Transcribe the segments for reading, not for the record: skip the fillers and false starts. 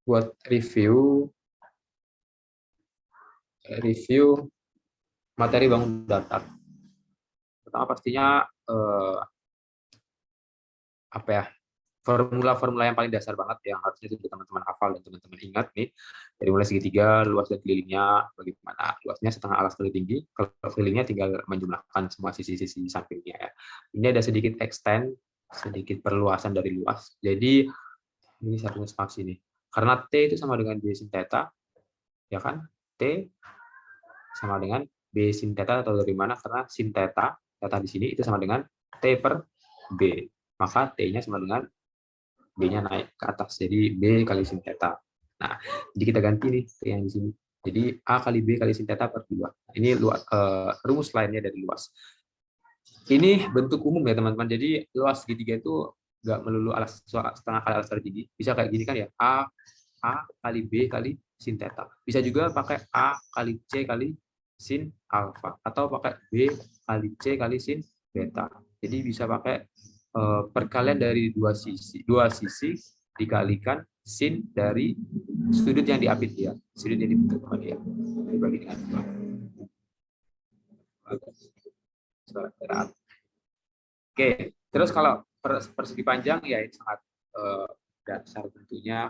buat review materi bangun datar. Pertama pastinya apa ya, formula-formula yang paling dasar banget yang harusnya itu teman-teman hafal dan teman-teman ingat nih, dari mulai segitiga, luas dan kelilingnya bagaimana. Luasnya setengah alas kali tinggi, kalau kelilingnya tinggal menjumlahkan semua sisi-sisi sampingnya ya. Ini ada sedikit extend, sedikit perluasan dari luas. Jadi ini satunya spaksi nih. Karena T itu sama dengan B sin theta, ya kan? T sama dengan B sin theta, atau dari mana? Karena sin theta, theta di sini itu sama dengan T per B. Maka T-nya sama dengan B-nya naik ke atas, jadi B kali sin theta. Nah, jadi kita ganti nih T yang di sini. Jadi A kali B kali sin theta per 2. Ini rumus lainnya dari luas. Ini bentuk umum ya teman-teman. Jadi luas segitiga itu nggak melulu alas setengah kali alas kali tinggi. Bisa kayak gini kan ya, A kali B kali sin theta. Bisa juga pakai A kali C kali sin alfa, atau pakai B kali C kali sin beta. Jadi bisa pakai perkalian dari dua sisi dikalikan sin dari sudut yang diapit dia, sudut yang dibentuk sama dia, dibagi dengan 2. Oke, terus kalau persegi panjang ya ini sangat dasar tentunya.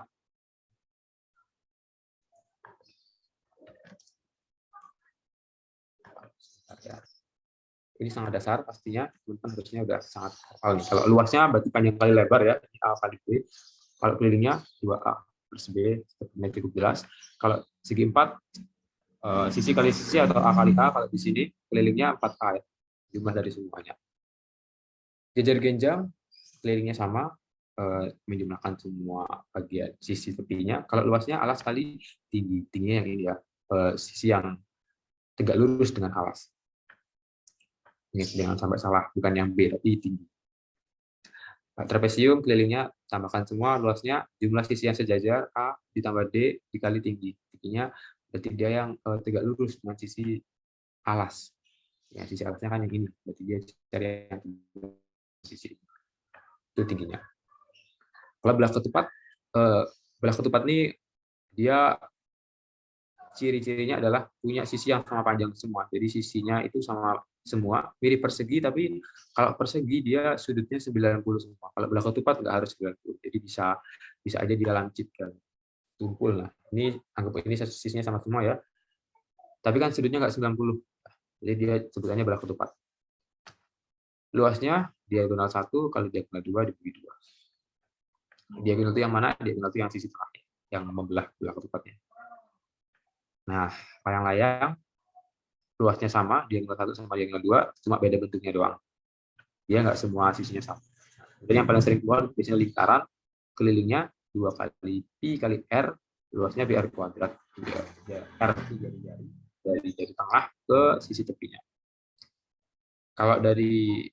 Ini sangat dasar pastinya, teman-teman harusnya udah sangat hafal nih. Kalau luasnya berarti panjang kali lebar ya, ini A kali B. Kalau kelilingnya 2A plus B, sepertinya cukup jelas. Kalau segi 4, sisi kali sisi atau A kali A, kalau di sini kelilingnya 4A ya, jumlah dari semuanya. Jajar genjang, kelilingnya sama, menjumlahkan semua bagian sisi tepinya. Kalau luasnya alas kali tinggi, tingginya yang ini ya, sisi yang tegak lurus dengan alas. Jangan sampai salah, bukan yang B tapi tinggi. Trapesium kelilingnya tambahkan semua, luasnya jumlah sisi yang sejajar A ditambah D dikali tinggi. Tingginya berarti dia yang tegak lurus dengan sisi alas. Ya, sisi alasnya kan yang ini, berarti dia cari yang sisi itu tingginya. Kalau belah ketupat ini dia ciri-cirinya adalah punya sisi yang sama panjang semua. Jadi sisinya itu sama semua, mirip persegi, tapi kalau persegi dia sudutnya 90 semua. Kalau belah ketupat nggak harus 90. Jadi bisa aja dia lancipkan tumpul lah. Ini anggap ini sisinya sama semua ya. Tapi kan sudutnya nggak 90. Jadi dia sebutannya belah ketupat. Luasnya diagonal 1 kali diagonal 2 dibagi 2. Diagonal itu yang mana? Diagonal itu yang sisi tengah, yang membelah belah ketupatnya. Nah, layang-layang luasnya sama, diagonal 1 sama diagonal 2, cuma beda bentuknya doang. Dia nggak semua sisinya sama. Jadi yang paling sering keluar biasanya lingkaran, kelilingnya 2 kali pi kali r, luasnya br kuadrat. R itu jari-jari dari tengah ke sisi tepinya. Kalau dari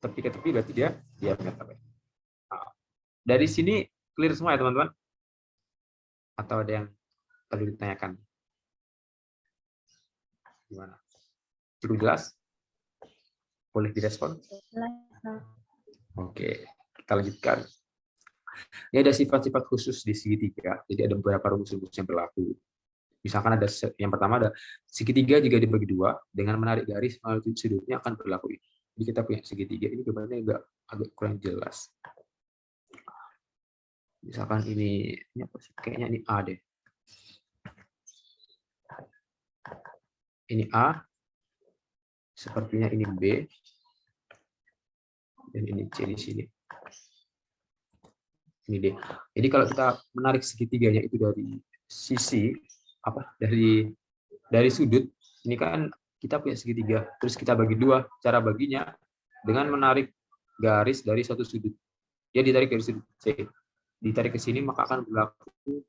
tepi ke tepi berarti dia diameter. Nah, dari sini clear semua ya teman-teman? Atau ada yang perlu ditanyakan? Gimana? Cukup jelas? Boleh direspon? Oke, kita lanjutkan. Ini ada sifat-sifat khusus di segitiga. Jadi ada beberapa rumus-rumus yang berlaku. Misalkan ada yang pertama ada segitiga jika dibagi 2 dengan menarik garis melalui sudutnya akan berlaku ini. Jadi kita punya segitiga ini gambarnya agak kurang jelas. Misalkan ini apa sih? Kayaknya ini A deh. Ini A, sepertinya ini B, dan ini C di sini. Ini D. Jadi kalau kita menarik segitiganya itu dari sisi dari sudut, ini kan kita punya segitiga, terus kita bagi 2. Cara baginya dengan menarik garis dari satu sudut. Dia ditarik dari sudut C, ditarik ke sini, maka akan berlaku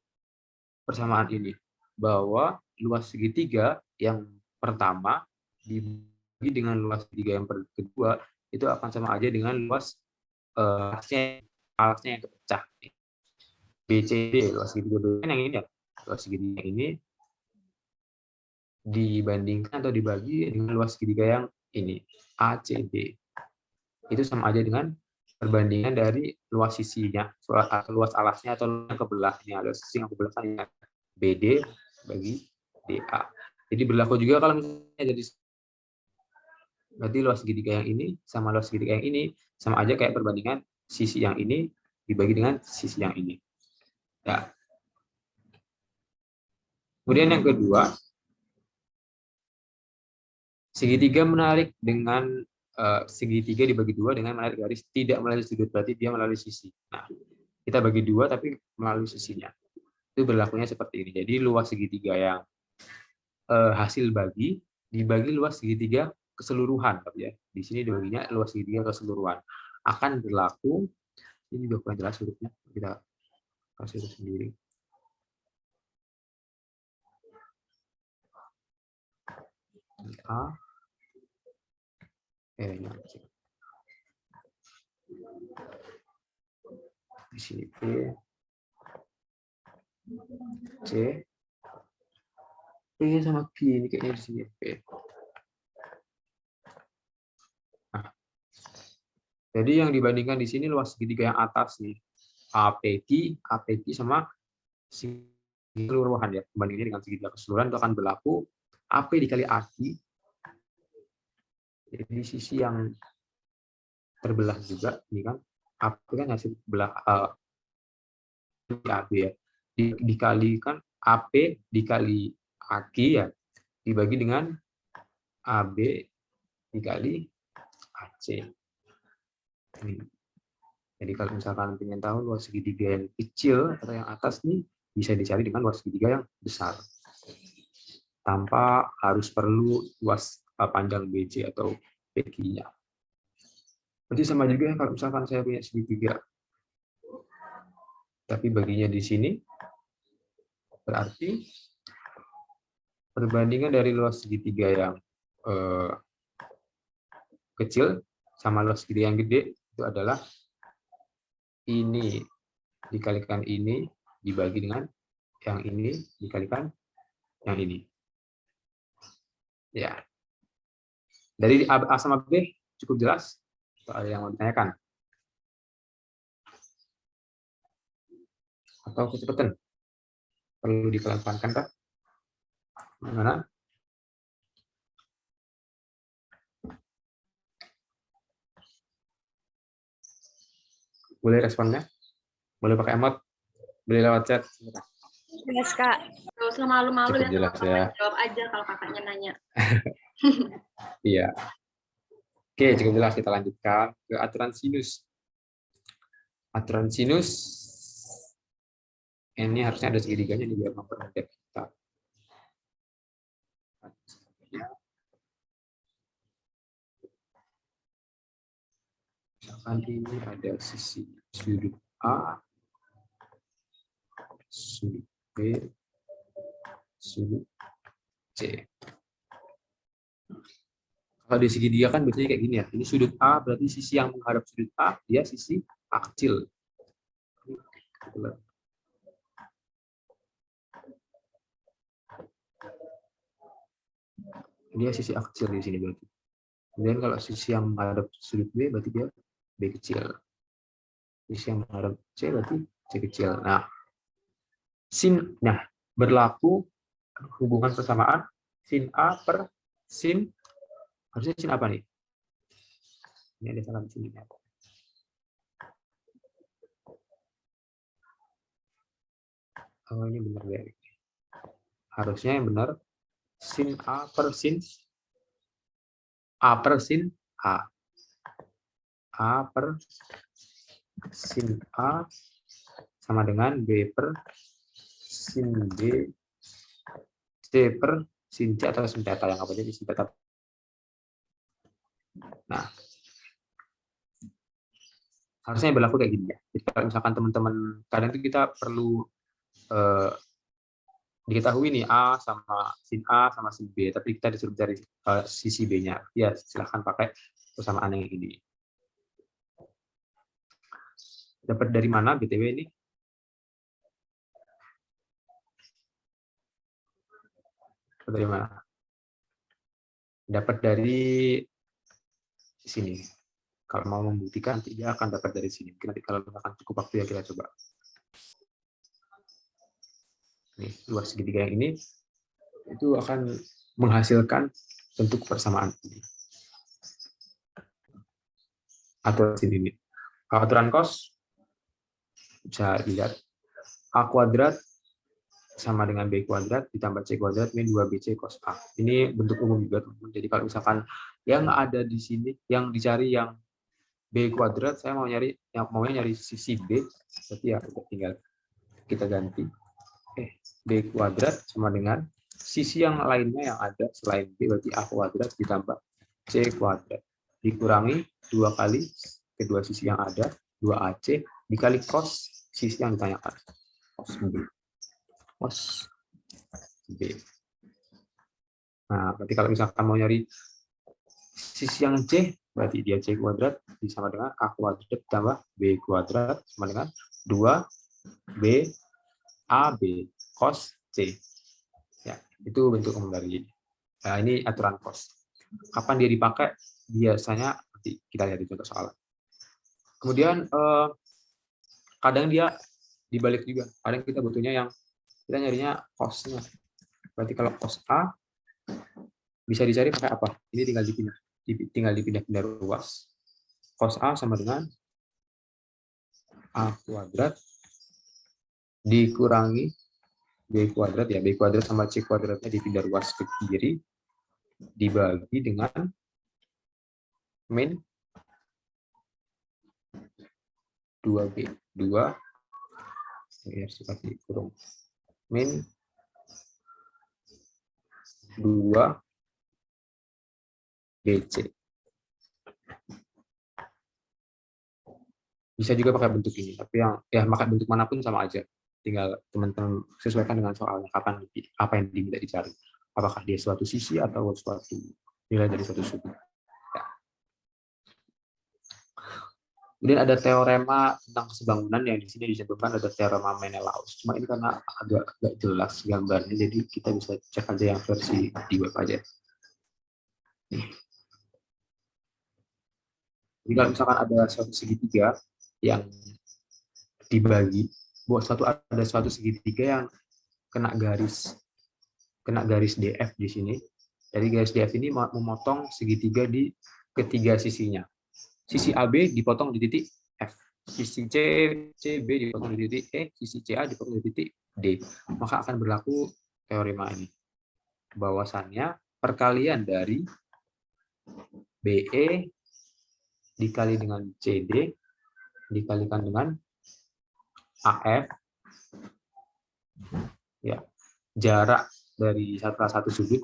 persamaan ini, bahwa luas segitiga yang pertama dibagi dengan luas segitiga yang kedua itu akan sama aja dengan luas alasnya yang kepecah. BCD, luas segitiga yang ini ya, luas segitiga ini dibandingkan atau dibagi dengan luas segitiga yang ini ACD, itu sama aja dengan perbandingan dari luas sisinya, luas alasnya atau yang kebelahnya. Luas sisi yang kebelahnya BD bagi DA. Jadi berlaku juga kalau misalnya jadi berarti luas segitiga yang ini sama luas segitiga yang ini sama aja kayak perbandingan sisi yang ini dibagi dengan sisi yang ini. Ya. Kemudian yang kedua, segitiga menarik dengan segitiga dibagi dua dengan menarik garis tidak melalui sudut, berarti dia melalui sisi. Nah, kita bagi dua tapi melalui sisinya. Itu berlakunya seperti ini. Jadi luas segitiga yang hasil bagi dibagi luas segitiga keseluruhan, ya. Di sini dibaginya luas segitiga keseluruhan. Akan berlaku, ini juga kurang jelas hurufnya, kita kasih huruf sendiri. A, di sini B, C, P sama Q, ini kayaknya di sini P. Nah, jadi yang dibandingkan di sini luas segitiga yang atas nih, APQ sama keseluruhan ya. Bandingannya dengan segitiga keseluruhan itu akan berlaku AP dikali AQ. Jadi sisi yang terbelah juga ini kan, AP kan hasil belah AB ya. Dikalikan AP dikali AQ ya, dibagi dengan AB dikali AC. Ini. Jadi kalau misalkan ingin tahu luas segitiga yang kecil atau yang atas nih, bisa dicari dengan luas segitiga yang besar. Tanpa harus perlu luas panjang BC atau PQ-nya. Berarti sama juga kalau misalkan saya punya segitiga, tapi baginya di sini, berarti perbandingan dari luas segitiga yang kecil sama luas segitiga yang gede itu adalah ini dikalikan ini dibagi dengan yang ini dikalikan yang ini. Ya. Dari A sama B cukup jelas? Soal yang mau ditanyakan? Atau kecepatan? Perlu dipelan-pelankan kah? Gimana? Boleh responnya? Boleh pakai emot? Boleh lewat chat? Yes, Kak. Gak usah malu-malu ya, jelas ya. Jawab aja kalau kakaknya nanya. Iya. Oke, cukup jelas. Kita lanjutkan ke aturan sinus. Aturan sinus ini harusnya ada segitiganya nih biar mempermudah kita. Misalkan ini ada sisi sudut A, sudut B, sudut C. Kalau di segitiga kan biasanya kayak gini ya. Ini sudut A berarti sisi yang menghadap sudut A, dia sisi aksil. Dia sisi aksil di sini berarti. Kemudian kalau sisi yang menghadap sudut B berarti dia B kecil. Sisi yang menghadap C berarti C kecil. Nah, berlaku hubungan persamaan sin A per sin, harusnya sin apa nih? Ini ada salah di sini. Oh, ini benar ya. Harusnya yang benar sin A per sin A per sin A. A per sin A sama dengan B per sin B, C per sin C atau sin theta, yang apa jadi sin theta. Nah, harusnya berlaku kayak gini ya. Jadi kalau misalkan teman-teman, kadang itu kita perlu diketahui nih A sama sin B, tapi kita disuruh dari sisi B-nya. Ya, silahkan pakai persamaan yang ini. Dapat dari mana BTW ini? Dapat dari mana? Dapat dari sini. Kalau mau membuktikan, tidak akan dapat dari sini. Mungkin nanti kalau misalkan cukup waktu ya kita coba. Nih, luas segitiga yang ini itu akan menghasilkan bentuk persamaan ini. Aturan sini. Kalau aturan cos, bisa dilihat A kuadrat sama dengan B kuadrat ditambah C kuadrat min 2BC cos A. Ini bentuk umum juga, teman-teman. Jadi kalau misalkan yang ada di sini, yang dicari yang B kuadrat, saya maunya nyari sisi B, berarti ya tinggal kita ganti. B kuadrat sama dengan sisi yang lainnya yang ada selain B, berarti A kuadrat ditambah C kuadrat. Dikurangi 2 kali kedua sisi yang ada, 2AC, dikali cos sisi yang ditanyakan. Cos B. Cos B. Nah, berarti kalau misalkan mau nyari sisi yang C, berarti dia C kuadrat sama dengan A kuadrat ditambah B kuadrat sama dengan 2B AB cos C. Ya, itu bentuk umum dari. Nah, ini aturan cos. Kapan dia dipakai? Biasanya nanti kita lihat di contoh soal. Kemudian kadang dia dibalik juga. Kadang kita butuhnya yang kita nyarinya cosnya. Berarti kalau cos A bisa dicari pakai apa? Ini tinggal dipindah ruas. Cos A sama dengan A kuadrat dikurangi B kuadrat, ya B kuadrat sama C kuadratnya dipindah ruas ke kiri, dibagi dengan min 2B, 2 kurung min 2 BC. Bisa juga pakai bentuk ini, tapi yang pakai bentuk manapun sama aja. Tinggal teman-teman sesuaikan dengan soalnya, kapan apa yang diminta dicari. Apakah dia suatu sisi atau suatu nilai dari suatu sudut. Ya. Kemudian ada teorema tentang kesebangunan yang di sini disebutkan ada teorema Menelaus. Cuma ini karena agak jelas gambarnya, jadi kita bisa cek aja yang versi di web aja. Jadi kalau misalkan ada suatu segitiga yang dibagi, ada suatu segitiga yang kena garis DF di sini. Jadi garis DF ini memotong segitiga di ketiga sisinya. Sisi AB dipotong di titik F, sisi CB dipotong di titik E, sisi CA dipotong di titik D. Maka akan berlaku teorema ini. Bahwasannya perkalian dari BE dikali dengan CD dikalikan dengan AF, ya, jarak dari salah satu sudut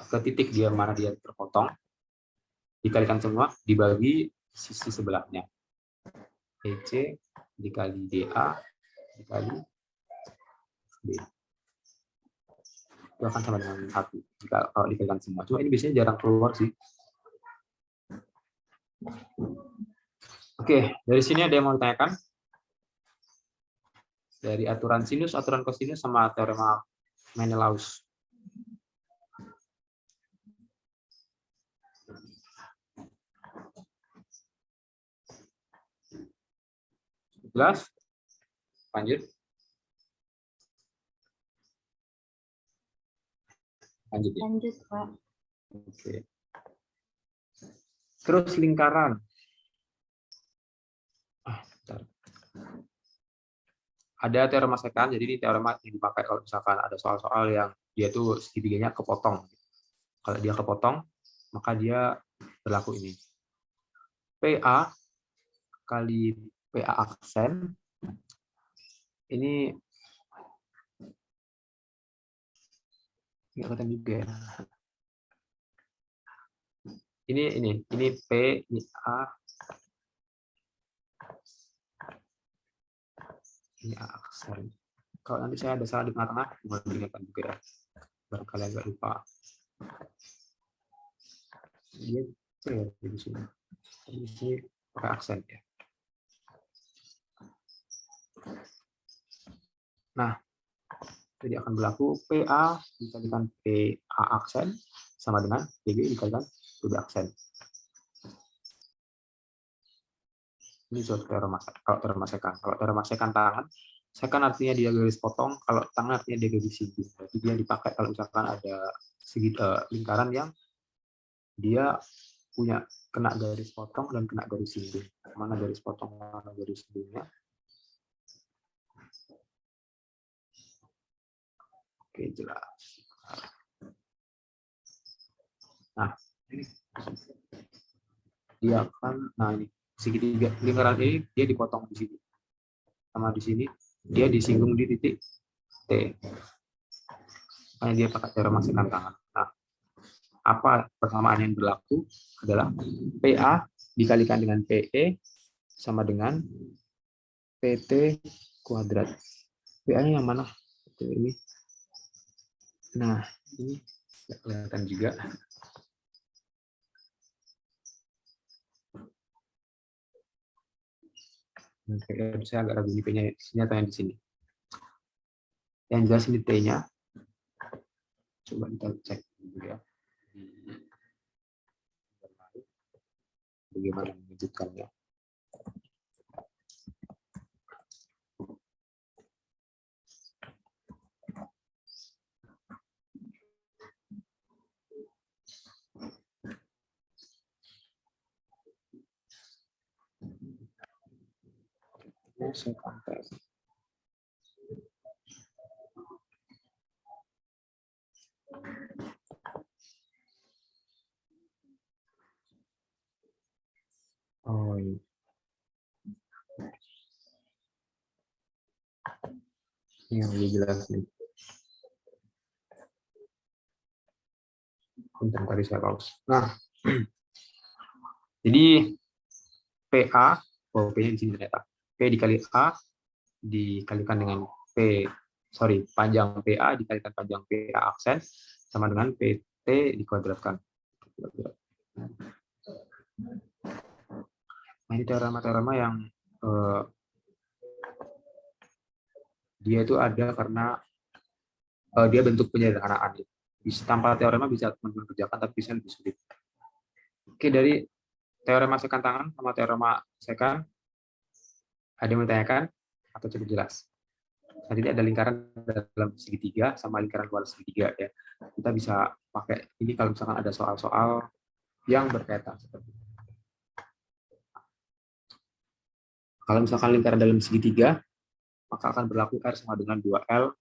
ke titik dia mana dia terpotong, dikalikan semua dibagi sisi sebelahnya. EC dikali DA dikali B. Itu akan sama dengan 1 jika kalau dikalikan semua. Cuma ini biasanya jarang keluar sih. Oke, dari sini ada yang mau ditanyakan? Dari aturan sinus, aturan kosinus, sama teorema Menelaus. Jelas? Lanjut. Lanjut, ya? Lanjut, Pak. Oke. Terus lingkaran. Ada teorema secant, jadi ini teorema yang dipakai kalau misalkan ada soal-soal yang dia tuh segitiganya kepotong. Kalau dia kepotong, maka dia berlaku ini. PA kali PA aksen, ini nggak kelihatan juga ya. Ini P, ini A, ini A aksen. Kalau nanti saya ada salah di tengah-tengah, mohon diingatkan juga ya. Barangkali agak lupa. Dia C di sini. Di sini pakai aksen ya. Nah, jadi akan berlaku PA dikalikan PA aksen sama dengan PB dikalikan PB aksen. Ini suatu teorema kalau teorema sekan. Kalau teorema sekan tangan, sekan artinya dia garis potong, kalau tangan artinya dia garis singgung. Jadi dia dipakai kalau misalkan ada lingkaran yang dia punya kena garis potong dan kena garis singgung. Mana garis potong, mana garis singgungnya. Oke, jelas. Nah, ini dia akan, nah ini segitiga lingkaran ini dia dipotong di sini, sama di sini dia disinggung di titik T. Makanya dia pakai teorema sekan tangan. Nah, apa persamaan yang berlaku adalah PA dikalikan dengan PE sama dengan PT kuadrat. PA-nya yang mana? Ini. Nah, ini tidak kelihatan juga. Saya agak ragu ini P-nya, nyatanya di sini. Yang jelas ini T-nya. Coba kita cek dulu ya. Bagaimana mewujudkannya. Saya kontes. Oh, ini. Ini yang lebih jelas nih. Bentar, tadi saya pause. Nah, jadi PA, P-nya di sini ternyata. P dikali A dikalikan dengan panjang PA dikalikan panjang PA aksen sama dengan PT dikuadratkan. Nah, ini teorema-teorema yang dia itu ada karena dia bentuk penyederhanaan. Tanpa teorema bisa teman-teman kerjakan, tapi bisa lebih sulit. Oke, dari teorema sekan tangan sama teorema sekan, ada yang menanyakan atau cukup jelas? Nah, jadi ada lingkaran dalam segitiga sama lingkaran luar segitiga ya. Kita bisa pakai ini kalau misalkan ada soal-soal yang berkaitan seperti ini. Kalau misalkan lingkaran dalam segitiga, maka akan berlaku R sama dengan 2L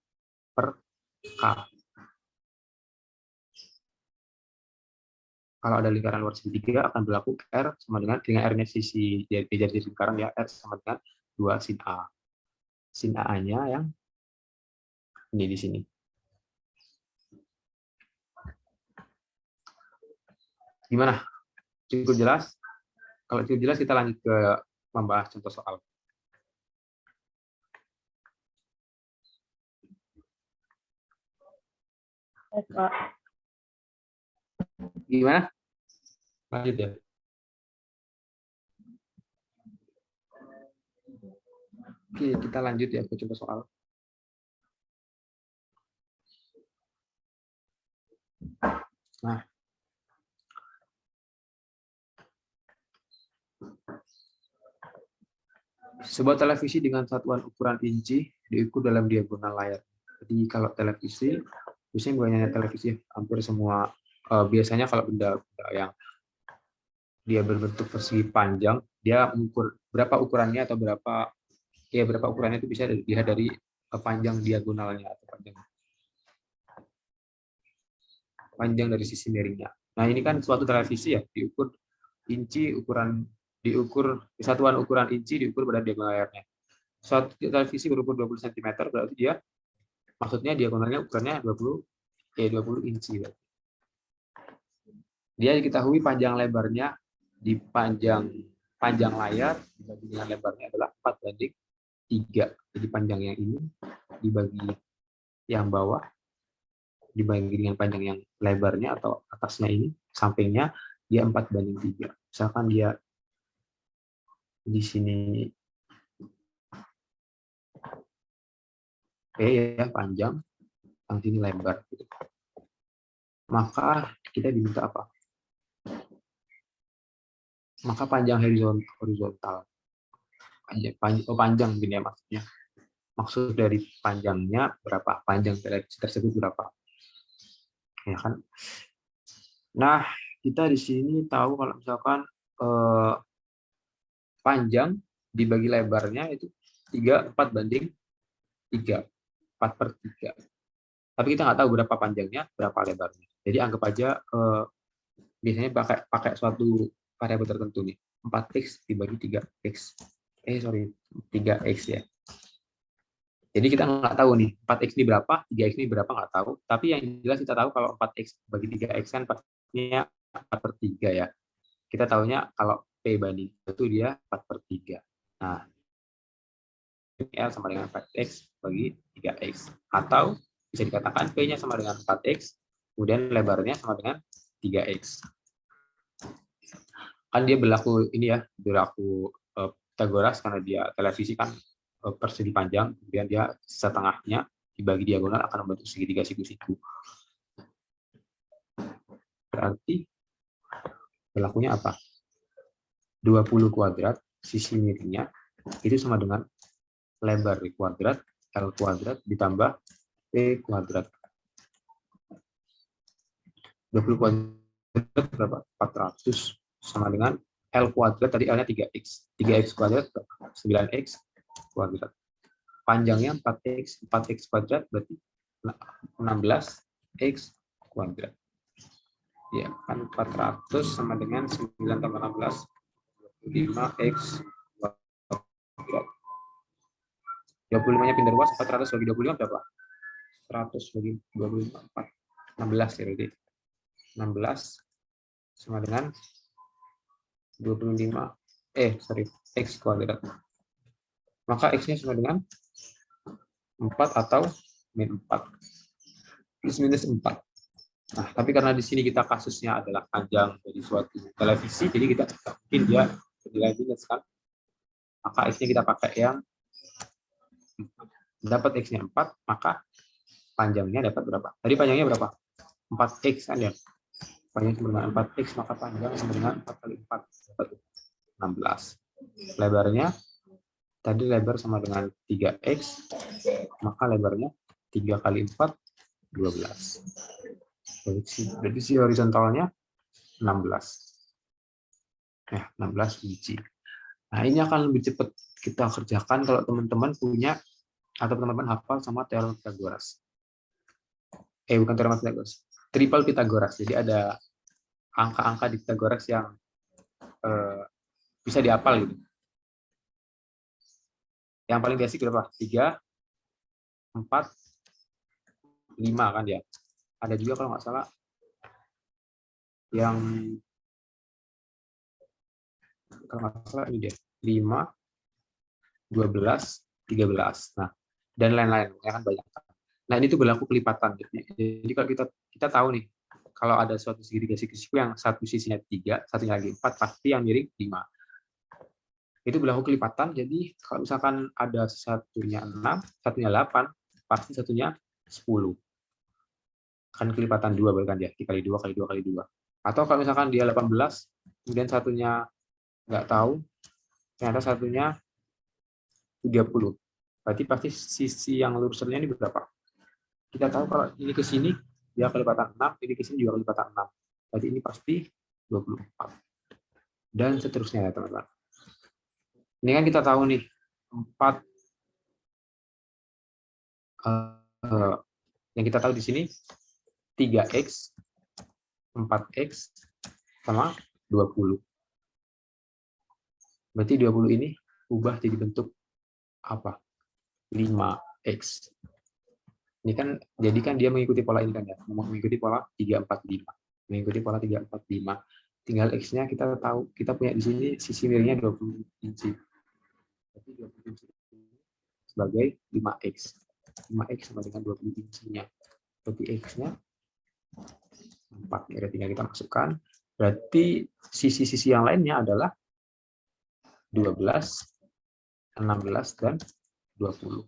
per K. Kalau ada lingkaran luar segitiga, akan berlaku R sama dengan R-nya sisi dari lingkaran ya, R sama dengan 2 sin A. Sin A-nya yang ini di sini. Gimana? Cukup jelas? Kalau cukup jelas, kita lanjut ke membahas contoh soal. Gimana? Lanjut ya. Oke, kita lanjut ya ke contoh soal. Nah, sebuah televisi dengan satuan ukuran inci diukur dalam diagonal layar. Jadi kalau televisi, biasanya bukan hanya televisi, hampir semua. Biasanya kalau benda yang dia berbentuk persegi panjang, dia mengukur berapa ukurannya atau berapa ukurannya itu bisa dilihat dari panjang diagonalnya atau panjang dari sisi miringnya. Nah, ini kan suatu televisi ya, diukur inci satuan ukuran inci diukur pada diagonal layarnya. Suatu televisi berukur 20 cm berarti dia maksudnya diagonalnya ukurannya 20 inci. Dia diketahui panjang lebarnya di panjang layar dibagi dengan lebarnya adalah 4:3. Jadi panjang yang ini dibagi yang bawah dibagi dengan panjang yang lebarnya atau atasnya ini, sampingnya dia 4:3. Misalkan dia di sini P ya panjang, yang sini lebar. Maka kita diminta apa? Maka panjang horizontal panjang gini ya maksudnya. Maksud dari panjangnya berapa? Panjang televisi tersebut berapa? Ya kan? Nah, kita di sini tahu kalau misalkan panjang dibagi lebarnya itu 4:3, 4/3. Tapi kita nggak tahu berapa panjangnya, berapa lebarnya. Jadi anggap aja biasanya pakai suatu variabel tertentu nih. 4x dibagi 3x. 3x ya. Jadi kita nggak tahu nih 4x ini berapa, 3x ini berapa nggak tahu. Tapi yang jelas kita tahu kalau 4x bagi 3x kan pastinya 4/3 ya. Kita tahunya kalau P banding itu dia 4/3. Nah, L sama dengan 4x bagi 3x. Atau bisa dikatakan P-nya sama dengan 4x, kemudian lebarnya sama dengan 3x. Kan dia berlaku ini ya, berlaku Pythagoras karena dia televisi kan persegi panjang, kemudian dia setengahnya dibagi diagonal akan membentuk segitiga siku-siku. Berarti berlakunya apa? 20 kuadrat sisi miringnya itu sama dengan lebar kuadrat L kuadrat ditambah P kuadrat. 20 kuadrat berapa? 400 sama dengan L kuadrat, tadi L-nya 3x. 3x kuadrat 9x kuadrat. Panjangnya 4x, 4x kuadrat berarti 16x kuadrat. Ya, kan 400 sama dengan 9 tambah 16, 25x kuadrat. 25-nya pindah ruas, 400 bagi 25 berapa? 100 bagi 25, 16 ya berarti. 16 sama dengan 25, x kuadrat. Maka x-nya sama dengan 4 atau min 4. Plus minus 4. Nah, tapi karena di sini kita kasusnya adalah panjang dari suatu televisi, jadi kita mungkin dia bernilai minus kan. Maka x-nya kita pakai yang 4. Dapat x-nya 4, maka panjangnya dapat berapa? Tadi panjangnya berapa? 4x kan ya. Panjang sama dengan 4x, maka panjang sama dengan 4 kali 4 dapat 16. Lebarnya tadi lebar sama dengan 3x, maka lebarnya 3 kali 4 12. Berarti si horizontalnya 16. Ya, 16 biji. Nah, ini akan lebih cepat kita kerjakan kalau teman-teman punya atau teman-teman hafal sama teorema Pythagoras. Bukan teorema Pythagoras. Triple Pythagoras. Jadi ada angka-angka di Pythagoras yang bisa dihafal gitu. Yang paling basic berapa? 3, 4, 5 kan ya. Ada juga kalau nggak salah yang kalau nggak salah ini deh 5, 12, 13. Nah, dan lain-lain ya kan banyak. Nah, ini tuh berlaku kelipatan. Jadi kalau kita tahu nih kalau ada suatu segitiga siku yang satu sisinya 3, satunya lagi 4, pasti yang miring 5. Itu berlaku kelipatan, jadi kalau misalkan ada satunya 6, satunya 8, pasti satunya 10. Kan kelipatan 2 berarti kan ya, dikali 2 kali 2 kali 2. Atau kalau misalkan dia 18, kemudian satunya nggak tahu, ternyata satunya 30. Berarti pasti sisi yang lurusnya ini berapa? Kita tahu kalau ini ke sini, dia kelipatan 6, ini ke sini juga kelipatan 6. Berarti ini pasti 24. Dan seterusnya ya teman-teman. Ini kan kita tahu nih 4 yang kita tahu di sini 3x, 4x sama 20. Berarti 20 ini ubah jadi bentuk apa? 5x. Ini kan jadi kan dia mengikuti pola ini kan ya, mengikuti pola 345. Mengikuti pola 345. Tinggal x-nya kita tahu, kita punya di sini sisi miringnya 20 inci. Berarti 20 inci sebagai 5x. 5x sama dengan 20 insinya. Berarti x-nya 4. Ya, tinggal kita masukkan. Berarti sisi-sisi yang lainnya adalah 12, 16, dan 20.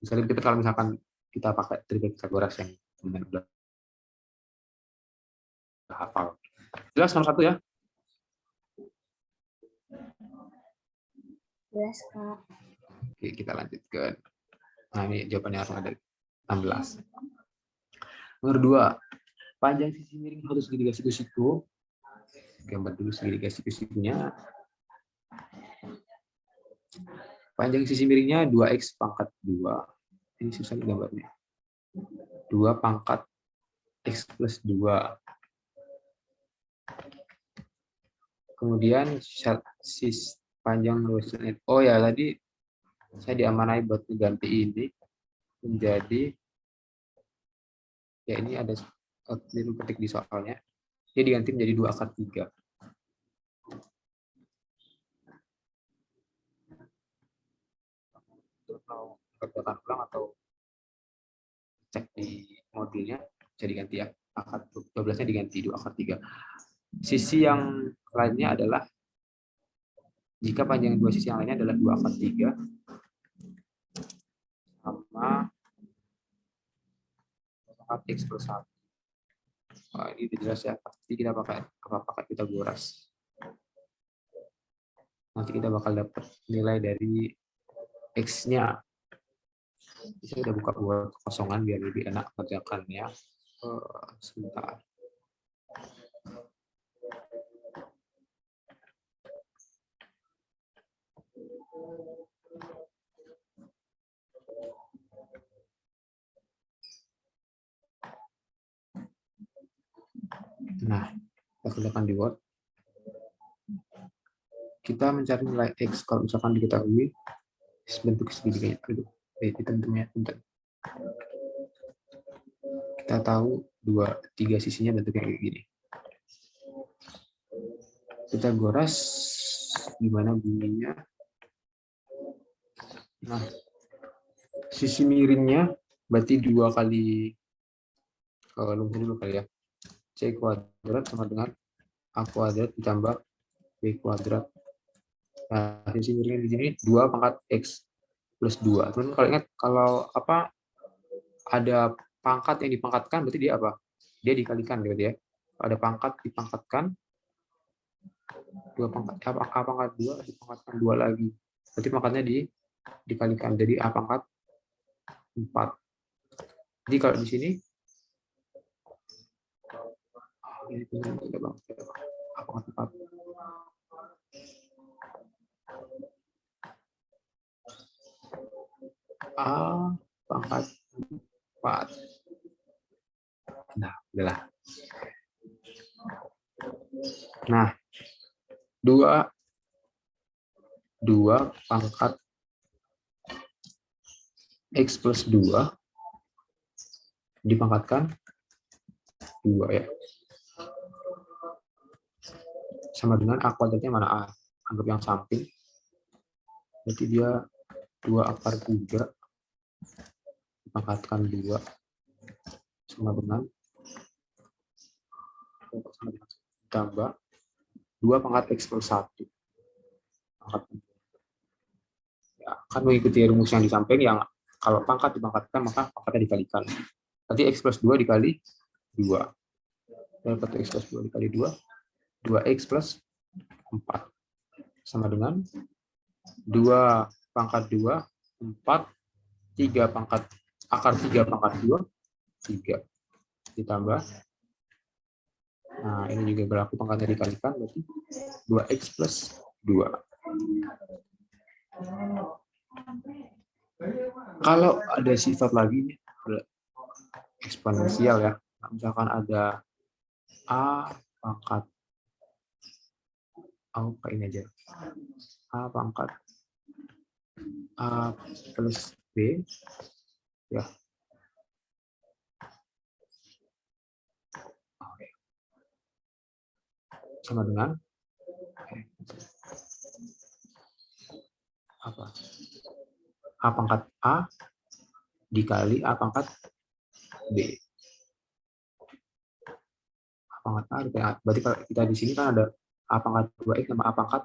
Bisa lebih cepat kalau misalkan kita pakai triple Pythagoras yang benar-benar hafal. Jelas nomor 1 ya? Yes, Kak. Oke, kita lanjutkan. Nah, ini jawabannya harus ada 16. Nomor 2, panjang sisi miring satu segitiga siku-siku. Gambar dulu segitiga siku-sikunya. Panjang sisi miringnya 2x pangkat 2. Ini susah gambarnya. 2 pangkat x plus 2. Kemudian panjang luasnya. Oh ya, tadi saya diamanai buat mengganti ini menjadi, ya ini ada keliru ketik di soalnya. Dia diganti menjadi 2 akar 3. Mau kerjakan ulang atau cek di modulnya bisa diganti ya. Akar 12-nya diganti 2 akar 3. Sisi yang lainnya adalah jika panjang dua sisi yang lainnya adalah 2 akar 3 sama akar x plus 1. Wah, ini udah jelas ya. Pasti kita pakai Pythagoras. Nanti kita bakal dapat nilai dari x-nya. Saya udah buka buat kosongan biar lebih enak kerjakannya. Sebentar. Nah, kita kerjakan di Word. Kita mencari nilai X. Kalau misalkan diketahui bentuk segitiga itu. Kita tahu 3 sisinya bentuknya kayak gini. Pythagoras gimana bunyinya? Nah, sisi miringnya berarti 2 kali lumrah dulu kali ya. C kuadrat sama dengan A kuadrat ditambah B kuadrat. Nah, sisi miringnya di sini 2 pangkat X plus 2. Teman kalau ingat, kalau ada pangkat yang dipangkatkan, berarti dia apa? Dia dikalikan, berarti ya. Kalau ada pangkat dipangkatkan, 2 pangkat, A pangkat 2 dipangkatkan 2 lagi. Berarti pangkatnya dikalikan, jadi A pangkat 4. Jadi kalau di sini, A pangkat 4. A pangkat 4. Nah, udahlah. Nah, 2 pangkat X plus 2 dipangkatkan 2 ya. Sama dengan A kuadratnya mana A? Anggap yang samping. Berarti dia 2 akar 3 dipangkatkan 2 sama dengan tambah 2 pangkat X plus 1. Ya, kan mengikuti rumus yang di samping, yang kalau pangkat dipangkatkan maka pangkatnya dikalikan. Berarti X plus 2 dikali 2. Dapat X plus 2 dikali 2. 2X plus 4. Sama dengan 2 pangkat 2, 4, 3 pangkat, akar 3 pangkat 2, 3. Ditambah, nah ini juga berlaku pangkatnya dikalikan, berarti 2X plus 2. Kalau ada sifat lagi, eksponensial ya. Misalkan ada A pangkat, kayak ini aja. A pangkat A plus B, ya. Sama dengan apa? A pangkat A dikali A pangkat B. A pangkat A dikali A. Berarti kalau kita di sini kan ada A pangkat 2X sama A pangkat,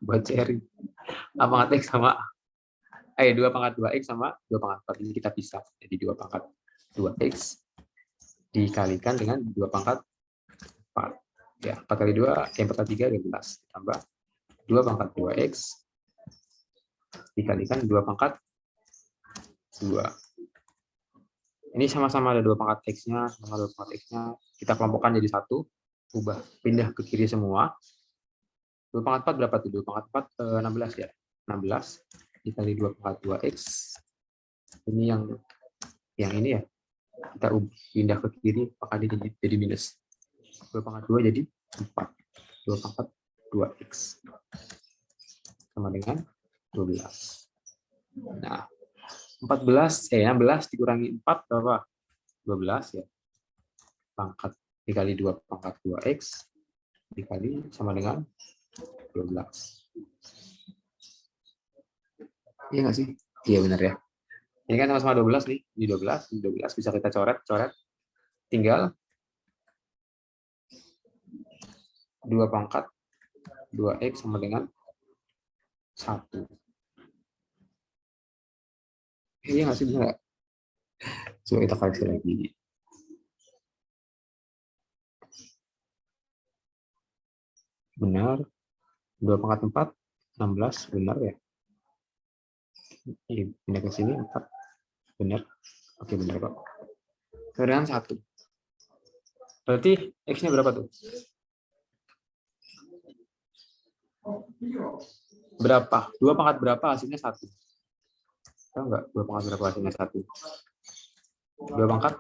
buat sharing, A pangkat X sama 2 pangkat 2X sama 2 pangkat 4. Ini kita pisah. Jadi 2 pangkat 2X dikalikan dengan 2 pangkat 4. Ya, 4 kali 2, yang 4 kali 3, 12. Tambah 2 pangkat 2x dikalikan 2 pangkat 2. Ini sama-sama ada 2 pangkat x-nya, sama 2 pangkat x-nya. Kita kelompokkan jadi 1, ubah, pindah ke kiri semua. 2 pangkat 4 berapa tuh? 2 pangkat 4, 16 ya. 16 dikali 2 pangkat 2x. Ini yang ini ya. Kita pindah ke kiri, maka dia jadi minus. 2 pangkat 2 jadi 4. 2 pangkat 2x. Sama dengan 12. Nah, 16 dikurangi 4 berapa? 12 ya. Pangkat dikali 2 pangkat 2x dikali sama dengan 12. Iya nggak sih? Iya benar ya. Ini kan sama-sama 12 nih. Ini 12 bisa kita coret. Tinggal 2 pangkat 2x sama dengan 1. Iya nggak sih? Benar nggak? Coba kita koreksi lagi. Benar. 2 pangkat 4, 16. Benar ya? Ini pindah ke sini 4. Benar. Oke, benar Pak. Kemudian 1. Berarti x-nya berapa tuh? Berapa? 2 pangkat berapa hasilnya 1? Tahu nggak 2 pangkat berapa hasilnya 1? 2 pangkat?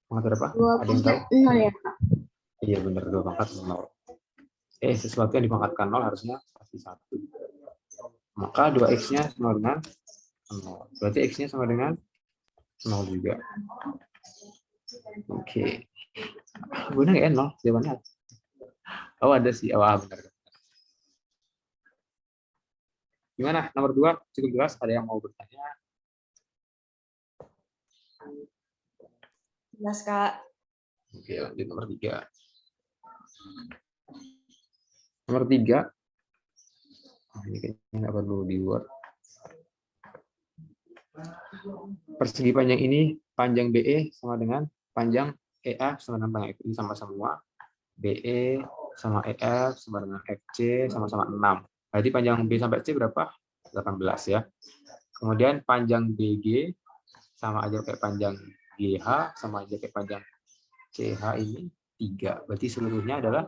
Pangkat berapa? Ada yang tahu? 0 ya, Kak? Iya benar, 2 pangkat 0. Sesuatu yang dipangkatkan 0 harusnya pasti 1. Maka 2x-nya sama dengan 0. Berarti x-nya sama dengan 0 juga. Oke. Benar nggak ya 0? Jawabannya. Oh ada sih. Oh benar. Gimana? Nomor 2 cukup jelas? Ada yang mau bertanya? Jelas, Kak. Oke, lanjut nomor 3. Nomor 3. Ini kayaknya nggak perlu di Word. Persegi panjang ini, panjang BE sama dengan panjang EF sama dengan panjang F. Ini sama semua. BE sama EF sama dengan FC sama-sama 6. Berarti panjang B sampai C berapa? 18 ya. Kemudian panjang BG sama aja kayak panjang GH sama aja kayak panjang CH ini 3. Berarti seluruhnya adalah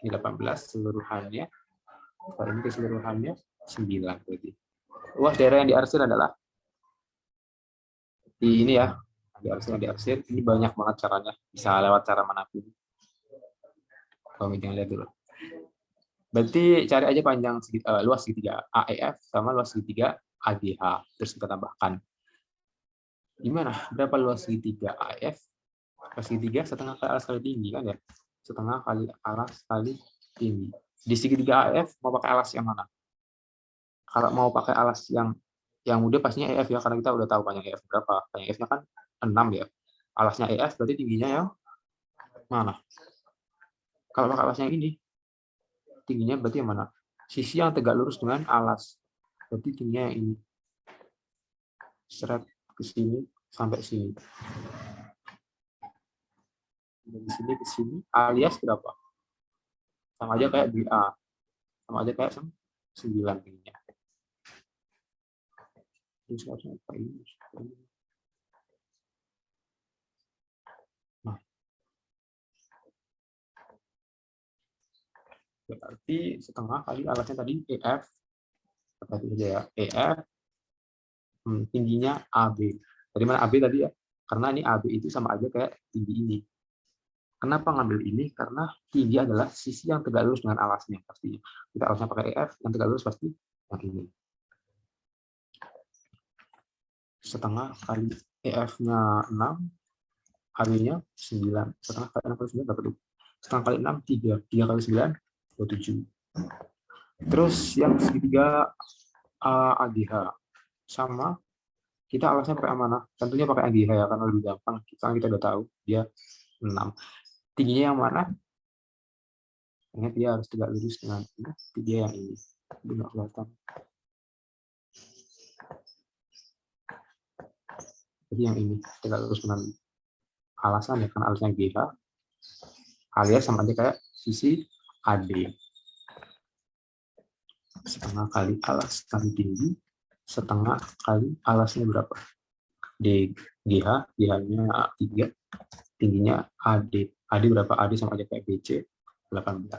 ini 18 seluruhannya. Kalau ini keseluruhannya 9 berarti. Luas daerah yang diarsir adalah di ini ya. Diarsir. Ini banyak banget caranya. Bisa lewat cara manapun. Kalau meeting lihat dulu. Berarti cari aja panjang luas segitiga AEF sama luas segitiga AGH. Terus kita tambahkan. Gimana? Berapa luas segitiga AEF? Luas segitiga setengah kali alas kali tinggi kan ya? Setengah kali alas kali tinggi. Di segitiga AEF mau pakai alas yang mana? Kalau mau pakai alas yang mudah pastinya EF ya, karena kita udah tahu panjang EF berapa. Panjang EF-nya kan 6 ya. Alasnya EF berarti tingginya yang mana? Kalau pakai alas yang ini, tingginya berarti yang mana? Sisi yang tegak lurus dengan alas. Berarti tingginya yang ini. Seret ke sini sampai sini. Dari sini ke sini alias berapa? Sama aja kayak BA. Sama aja kayak 9 tingginya. Terus harusnya apa ini? Nah. Berarti setengah kali alasnya tadi EF. Berarti aja ya. EF tingginya AB. Dari mana AB tadi ya? Karena ini AB itu sama aja kayak tinggi ini. Kenapa ngambil ini? Karena tinggi adalah sisi yang tegak lurus dengan alasnya pastinya. Kita alasnya pakai EF, yang tegak lurus pasti yang ini. Setengah kali EF-nya 6, AB-nya 9. Setengah kali 6 kali 9 berapa tuh? Setengah kali 6, 3. 3 kali 9, 27. Terus yang segitiga AGH. Sama, kita alasnya pakai mana? Tentunya pakai AGH ya, karena lebih gampang. Kita udah tahu, dia 6. Tingginya yang mana? Ingat dia harus tegak lurus dengan dia yang ini. Tidak kelihatan. Jadi yang ini tegak lurus dengan alasan ya, karena alasnya GH. alias sama aja kayak sisi AD. Setengah kali alas kali tinggi, setengah kali alasnya berapa? DGH, GH-nya 3, tingginya AD. AD berapa? AD sama aja kayak BC, 18.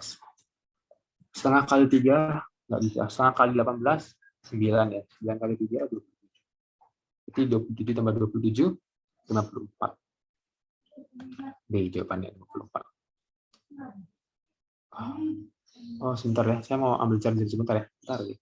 Setengah kali 3, nggak bisa. Setengah kali 18, 9 ya. 9 kali 3, 27. Jadi 27 tambah 27, 54. B jawabannya 54. Oh, sebentar ya. Saya mau ambil charger sebentar ya. Bentar ya.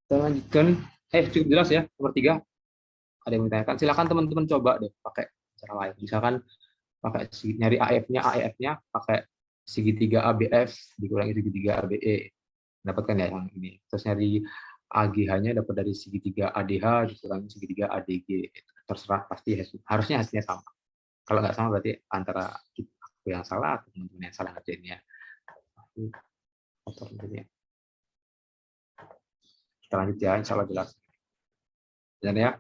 Kita lanjutkan. Cukup jelas ya. Nomor 3. Ada yang ditanyakan. Silakan teman-teman coba deh pakai cara lain. Misalkan pakai nyari AEF-nya pakai segitiga ABF dikurangi segitiga ABE. Dapatkan ya yang ini. Terus nyari AGH-nya dapat dari segitiga ADH dikurangi segitiga ADG. Terserah, pasti harusnya hasilnya sama. Kalau nggak sama berarti antara aku yang salah atau teman-teman yang salah ngerjainnya. Kita lanjut ya, insya Allah jelas. Dan ya,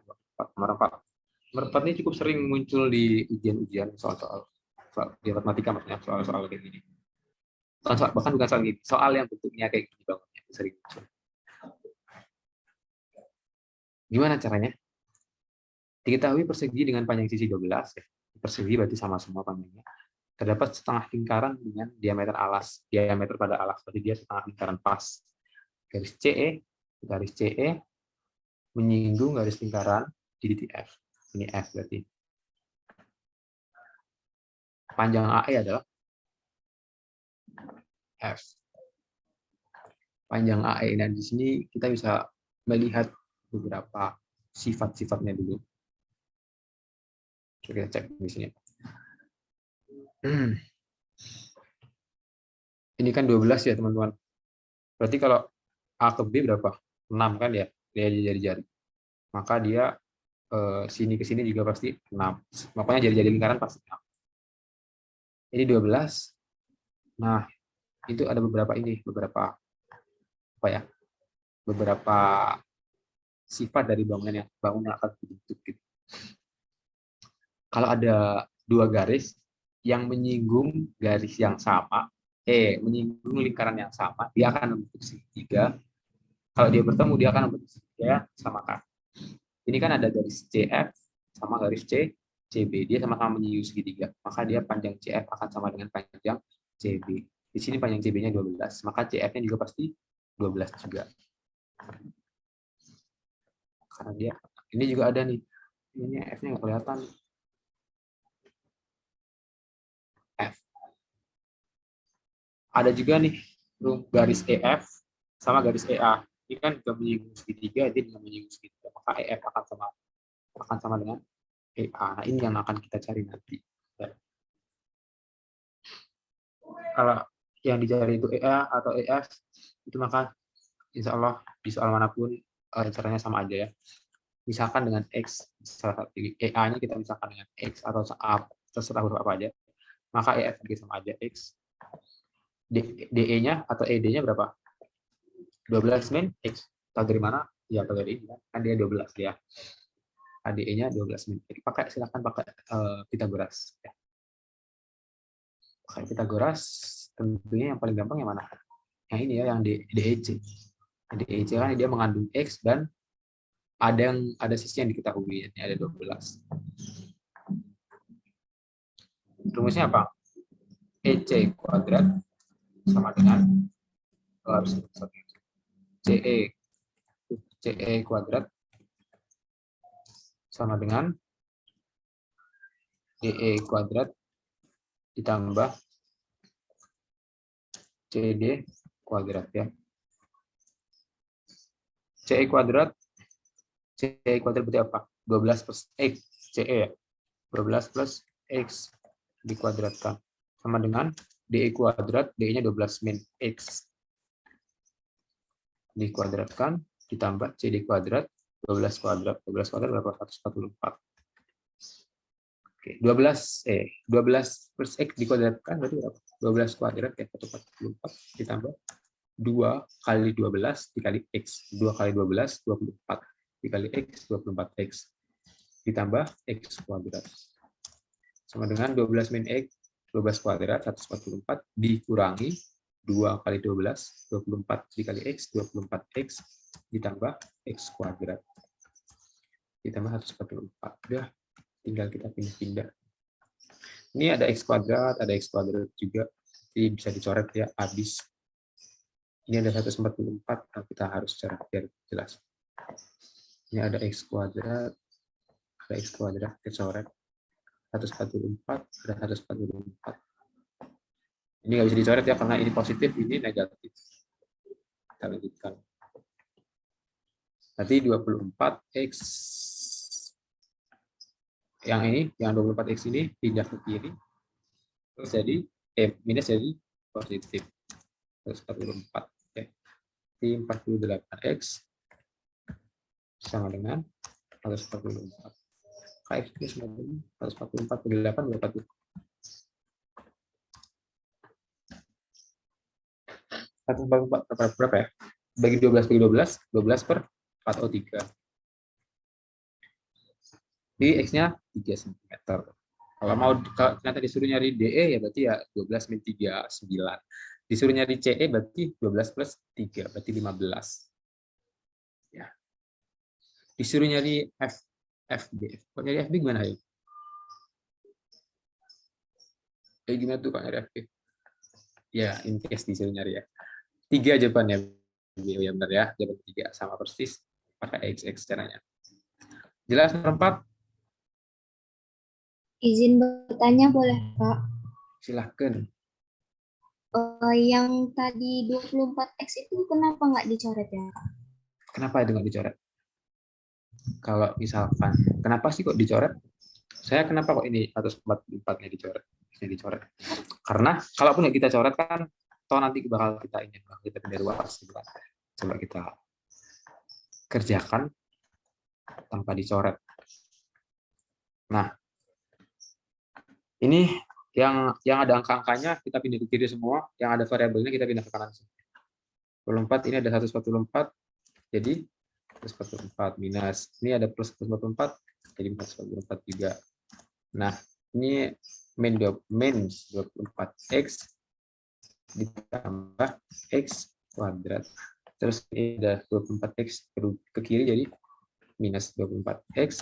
Nomor 4 ini cukup sering muncul di ujian-ujian soal-soal di matematika, maksudnya soal-soal kayak gini. Bahkan bukan soal gini, soal yang bentuknya kayak gini bangunnya sering muncul. Gimana caranya? Diketahui persegi dengan panjang sisi 12, ya. Persegi berarti sama semua panjangnya. Terdapat setengah lingkaran dengan diameter pada alas, berarti dia setengah lingkaran pas. Garis CE menyinggung garis lingkaran di titik F. Ini F berarti. Panjang AE adalah F. Panjang AE, dan di sini kita bisa melihat beberapa sifat-sifatnya dulu. Kita cek di sini. Ini kan 12 ya, teman-teman. Berarti kalau A ke B berapa? 6 kan ya, jari-jari. Maka dia sini ke sini juga pasti 6. Makanya jari-jari lingkaran pasti 6. Ini 12. Nah, itu ada beberapa sifat dari bangunan yang akan dibentuk. Kalau ada dua garis yang menyinggung garis yang sama, menyinggung lingkaran yang sama, dia akan membentuk segitiga. Kalau dia bertemu, dia akan membentuk segitiga samakan. Ini kan ada garis CF sama garis CB, dia sama-sama menyinggung segitiga, maka dia panjang CF akan sama dengan panjang CB. Di sini panjang CB-nya 12, maka CF-nya juga pasti 12 juga. Karena dia, ini juga ada nih, ini F-nya nggak kelihatan. F. Ada juga nih garis EF sama garis EA. Ini kan juga menyinggung segitiga, dia juga menyinggung segitiga, maka EF akan sama dengan EA. Nah, ini yang akan kita cari nanti. Kalau yang dicari itu EA atau EF, itu maka insya Allah di soal manapun caranya sama aja ya. Misalkan dengan X, salah satu EA-nya kita misalkan dengan X atau terserah huruf apa aja, maka EF juga sama aja X. DE-nya atau ED-nya berapa? 12 min X. Tahu dari mana? Ya, tahu dari ini kan dia 12 ya. ADE-nya 12 min. Jadi silakan pakai Pitagoras. Ya. Pakai Pitagoras, tentunya yang paling gampang yang mana? Yang ini ya, yang DEC. DEC kan dia mengandung X dan ada sisi yang diketahui, ini ada 12. Rumusnya apa? EC kuadrat sama dengan CE kuadrat sama dengan DE kuadrat ditambah CD kuadrat ya. CE kuadrat berarti apa? 12 plus X, CE ya. 12 plus X dikuadratkan. Sama dengan DE kuadrat, DE-nya 12 min X. Dikuadratkan, ditambah CD kuadrat, 12 kuadrat. 12 kuadrat berapa? 144. Oke, 12 plus X dikuadratkan berarti berapa? 12 kuadrat ya, 144 ditambah 2 kali 12 dikali X. 2 kali 12, 24. Dikali X, 24X. Ditambah X kuadrat. Sama dengan 12 min X, 12 kuadrat, 144, dikurangi 2 kali 12, 24 dikali X, 24X, ditambah X kuadrat. Ditambah 144. Udah, tinggal kita pindah-pindah. Ini ada X kuadrat, ada X kuadrat juga. Jadi bisa dicoret ya, habis. Ini ada 144, kita harus coret biar jelas. Ini ada X kuadrat, kita coret. 144, ada 144. Ini nggak bisa dicoret ya, karena ini positif, ini negatif. Kita lanjutkan. Nanti 24X. Yang ini, yang 24X ini pindah ke kiri. Terus jadi, minus jadi positif. 144. Oke. Di 48X sama dengan 144. KX itu sama dengan 144 per 8 berapa tuh? 144 berapa ya? Bagi 12 bagi 12, 12 per 403. Di X-nya 3 cm. Kalau mau ternyata disuruh nyari DE ya berarti ya 12 min 3, 9. Disuruh nyari CE berarti 12 plus 3, berarti 15. Ya. Disuruh nyari FB. Kok nyari FB gimana ya? Kayak gimana tuh Kak nyari FB? Ya, in case disuruh nyari ya. 3 jawabannya. Ya benar ya, jawaban 3 sama persis pakai XX caranya. Jelas nomor 4? Izin bertanya boleh, Kak? Silahkan. Yang tadi 24X itu kenapa nggak dicoret ya, Kak? Kenapa itu nggak dicoret? Kalau misalkan, kenapa sih kok dicoret? Saya kenapa kok ini 144-nya dicoret? Karena kalaupun nggak kita coret kan, toh nanti bakal kita ingin kita pindah ruas. Coba kita kerjakan tanpa dicoret. Nah, ini yang ada angka-angkanya kita pindah ke kiri semua, yang ada variabelnya kita pindah ke kanan semua. 24 ini ada 144, jadi 144 minus, ini ada plus 144, jadi minus 144 juga. Nah, ini min 24X ditambah X kuadrat. Terus ini ada 24X ke kiri jadi minus 24X.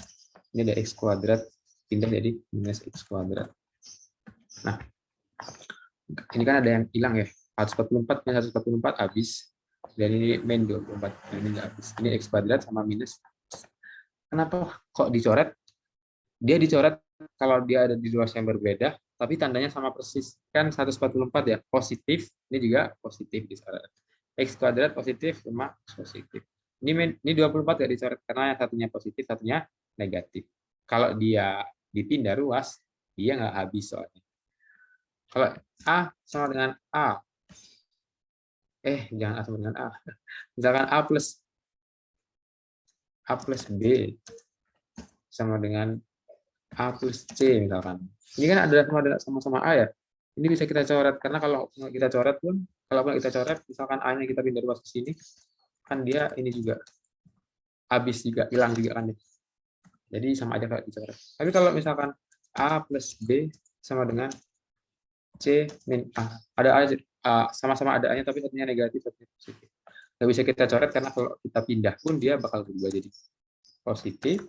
Ini ada X kuadrat, pindah jadi minus X kuadrat. Nah, ini kan ada yang hilang ya. 144 minus 144 habis. Dan ini min 24, ini nggak habis. Ini X kuadrat sama minus. Kenapa kok dicoret? Dia dicoret kalau dia ada di ruas yang berbeda, tapi tandanya sama persis. Kan 144 ya, positif. Ini juga positif dicoret. X kuadrat positif sama positif. Ini 24 nggak dicoret karena yang satunya positif, satunya negatif. Kalau dia dipindah ruas, dia nggak habis soalnya. Kalau A sama dengan A, jangan A sama dengan A. Misalkan A plus B sama dengan A plus C misalkan. Ini kan ada sama-sama A ya. Ini bisa kita coret karena kalau kita coret pun, kalau kita coret, misalkan A-nya kita pindah ruas ke sini, kan dia ini juga habis juga, hilang juga kan. Jadi sama aja kalau dicoret. Tapi kalau misalkan A plus B sama dengan C min A, ada A, sama-sama ada A-nya tapi satunya negatif, satunya positif. Nggak bisa kita coret karena kalau kita pindah pun dia bakal berubah jadi positif,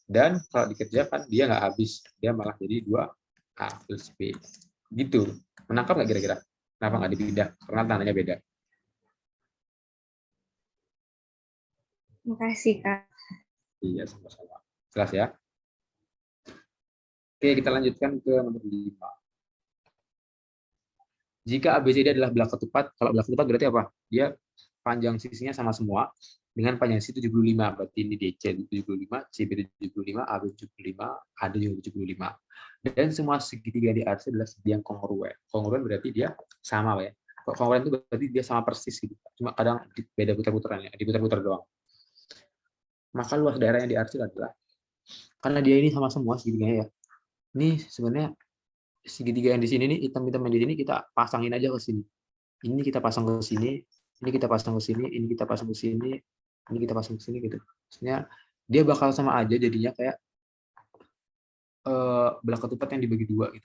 dan kalau dikerjakan dia nggak habis, dia malah jadi 2A plus B. Gitu. Menangkap nggak kira-kira? Kenapa nggak dipindah? Karena tandanya beda. Makasih, Kak. Iya, sama-sama. Jelas ya? Oke, kita lanjutkan ke nomor 5. Jika ABCD adalah belah ketupat, kalau belah ketupat berarti apa? Dia panjang sisinya sama semua dengan panjang sisi 75. Berarti ini DC 75, CB 75, AB 75, AD juga 75. Dan semua segitiga di RC adalah segi yang kongruen. Kongruen berarti dia sama ya. Kongruen itu berarti dia sama persis gitu. Cuma kadang beda putar-putarannya, diputar-putar doang. Maka luas daerahnya di RC adalah, karena dia ini sama semua segitiganya ya. Ini sebenarnya segitiga yang di sini nih, hitam-hitam yang di sini kita pasangin aja ke sini. Ini kita pasang ke sini, ini kita pasang ke sini, ini kita pasang ke sini, ini kita pasang ke sini gitu. Maksudnya dia bakal sama aja jadinya kayak belah ketupat yang dibagi dua gitu.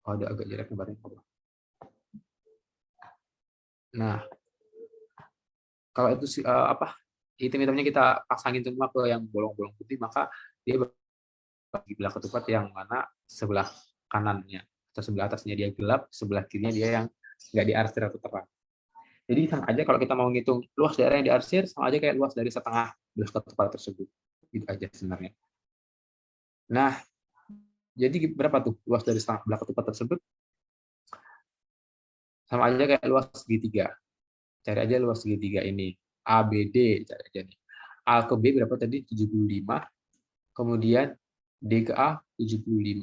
Oh, ada agak jarak lebarnya. Nah, kalau itu hitam-hitamnya kita pasangin semua ke yang bolong-bolong putih, maka dia bagi belah ketupat yang mana sebelah kanannya atau sebelah atasnya dia gelap, sebelah kirinya dia yang nggak diarsir atau terang. Jadi sama aja kalau kita mau ngitung luas daerah yang diarsir, sama aja kayak luas dari setengah belah ketupat tersebut. Gitu aja sebenarnya. Nah, jadi berapa tuh luas dari setengah belah ketupat tersebut? Sama aja kayak luas segitiga. Cari aja luas segitiga ini. ABD, cari aja nih. A ke B berapa tadi? 75. Kemudian D ke A 75.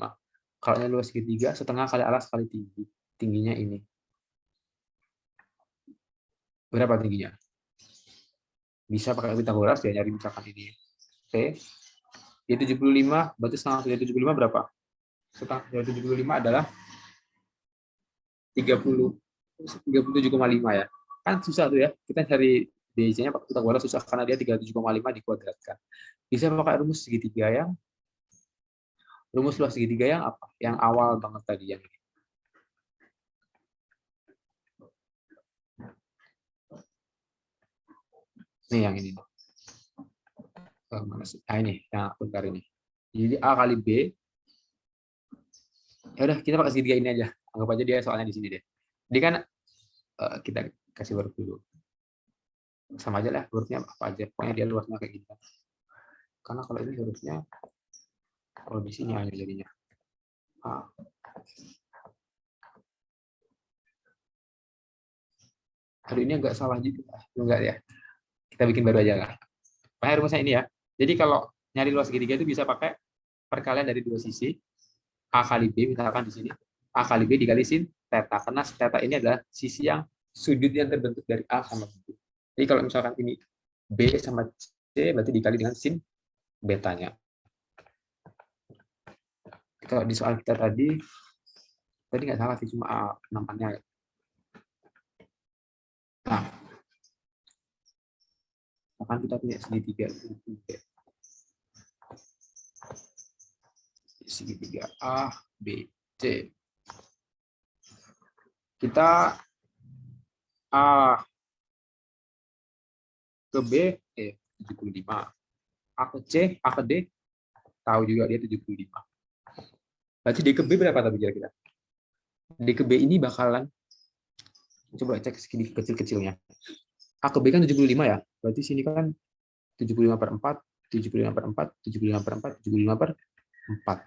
Kalau ini luas segitiga, setengah kali alas kali tinggi. Tingginya ini. Berapa tingginya? Bisa pakai Pitagoras ya, nyari misalkan ini. T. Dia 75, berarti setengah dari 75 berapa? Setengah dari 75 adalah 37,5 ya. Kan susah tuh ya. Kita cari DC-nya pakai Pitagoras susah karena dia 37,5 dikuadratkan. Bisa pakai rumus segitiga yang rumus luas segitiga yang apa? Yang awal banget tadi yang ini. Nih yang ini. Mana sih? Nah ini yang bentar ini. Jadi A kali B. Ya udah kita pakai segitiga ini aja. Anggap aja dia soalnya di sini deh. Jadi kan kita kasih huruf dulu. Sama aja lah hurufnya apa aja. Pokoknya dia luasnya kayak gitu. Karena kalau ini hurufnya kalau di sini hanya jadinya A. Hari ini agak salah juga. Enggak ya. Kita bikin baru aja lah. Pokoknya rumusnya ini ya. Jadi kalau nyari luas segitiga itu bisa pakai perkalian dari dua sisi. A kali B misalkan di sini. A kali B dikali sin theta. Karena theta ini adalah sisi yang sudut yang terbentuk dari A sama B. Jadi kalau misalkan ini B sama C berarti dikali dengan sin betanya. Kalau di soal kita tadi nggak salah sih, cuma A namanya. Nah, akan kita punya segitiga. Segitiga A, B, C. Kita A ke B 75. A ke C, A ke D tahu juga dia 75. Berarti D ke B berapa tadi kira-kira? D ke B ini bakalan coba cek segini kecil-kecilnya. A ke B kan 75 ya. Berarti sini kan 75 per 4, 75 per 4, 75 per 4, 75 per 4.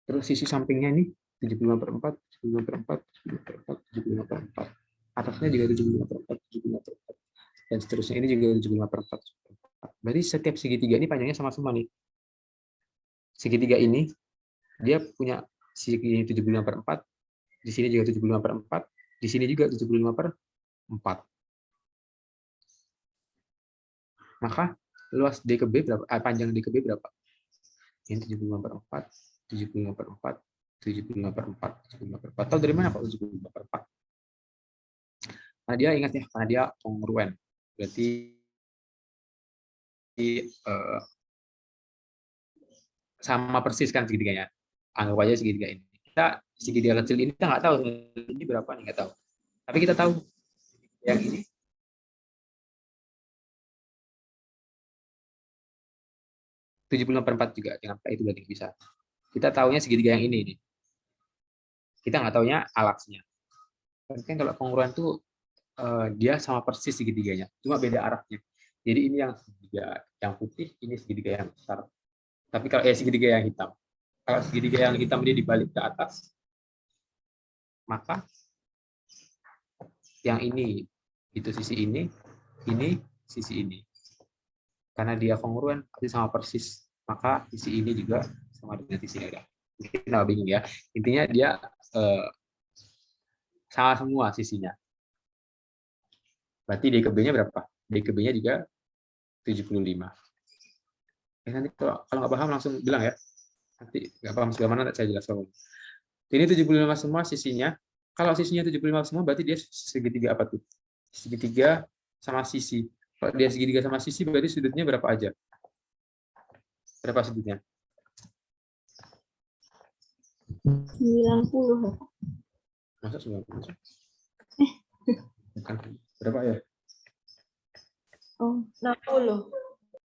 Terus sisi sampingnya ini 75 per 4, 75 per 4, 75 per 4, 75 per 4. Atasnya juga 75 per 4, 75 per 4. Dan seterusnya ini juga 75 per 4. Berarti setiap segitiga ini panjangnya sama semua nih. Segitiga ini dia punya segi 75 per 4, di sini juga 75 per 4, di sini juga 75 per 4. Maka luas D ke B berapa? Panjang D ke B berapa? Ini 75 per 4, 75 per 4, 75 per 4, 75 per 4. Tahu dari mana Pak 75 per 4? Karena dia ingat ya, karena dia kongruen. Berarti sama persis kan segitiganya. Anggap aja segitiga ini. Kita segitiga kecil ini kita nggak tahu ini berapa nih, nggak tahu. Tapi kita tahu yang ini 75 per 4 juga. Jangan pakai itu berarti bisa. Kita tahunya segitiga yang ini nih. Kita nggak tahunya alaksnya. Kan kalau kongruen tuh dia sama persis segitiganya, cuma beda arahnya. Jadi ini yang segitiga yang putih, ini segitiga yang besar. Tapi kalau segitiga yang hitam. Kalau segitiga yang hitam dia dibalik ke atas, maka yang ini itu sisi ini sisi ini. Karena dia kongruen pasti sama persis, maka sisi ini juga sama dengan sisi ini. Mungkin nggak bingung ya. Intinya dia sama semua sisinya. Berarti D ke B-nya berapa? D ke B-nya juga 75. Nanti kalau nggak paham langsung bilang ya. Nanti nggak paham sebelah mana saya jelaskan. Ini 75 semua sisinya. Kalau sisinya 75 semua berarti dia segitiga apa tuh? Segitiga sama sisi. Kalau dia segitiga sama sisi berarti sudutnya berapa aja? Berapa sudutnya? 90. Masa 90? Bukan. Berapa ya? Oh, 60.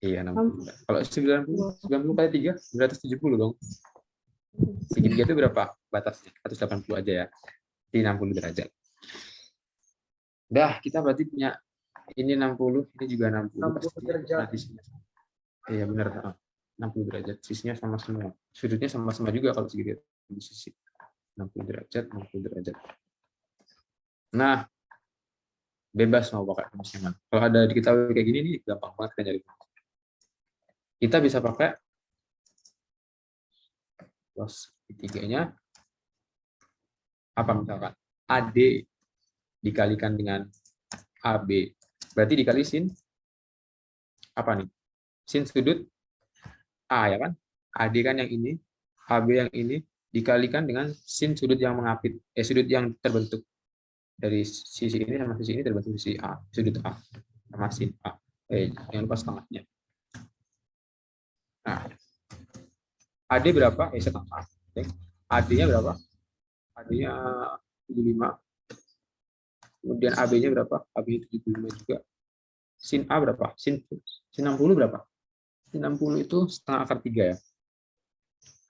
Iya, 60. Kalau 90 kali 3, 270 dong. Segitiga itu berapa batasnya? 180 aja ya. Di 60 derajat. Dah, kita berarti punya ini 60, ini juga 60. 60 derajat. Iya, benar. 60 derajat. Sisinya sama semua. Sudutnya sama-sama juga kalau segitiga di sisi. 60 derajat, 60 derajat. Nah, bebas mau pakai rumus yang mana. Kalau ada diketahui kayak gini nih, gampang banget kita nyari. Kita bisa pakai cos segitiganya apa misalkan AD dikalikan dengan AB, berarti dikali sin apa nih? Sin sudut A ya kan? AD kan yang ini, AB yang ini dikalikan dengan sin sudut yang mengapit, sudut yang terbentuk dari sisi ini sama sisi ini terbentuk sisi A, sudut A sama sin A. Jangan lupa setengahnya. Nah, AD berapa? Setengah. AD-nya berapa? AD-nya 75. Kemudian AB-nya berapa? AB-nya 75 juga. Sin A berapa? Sin 60 berapa? Sin 60 itu setengah akar 3 ya.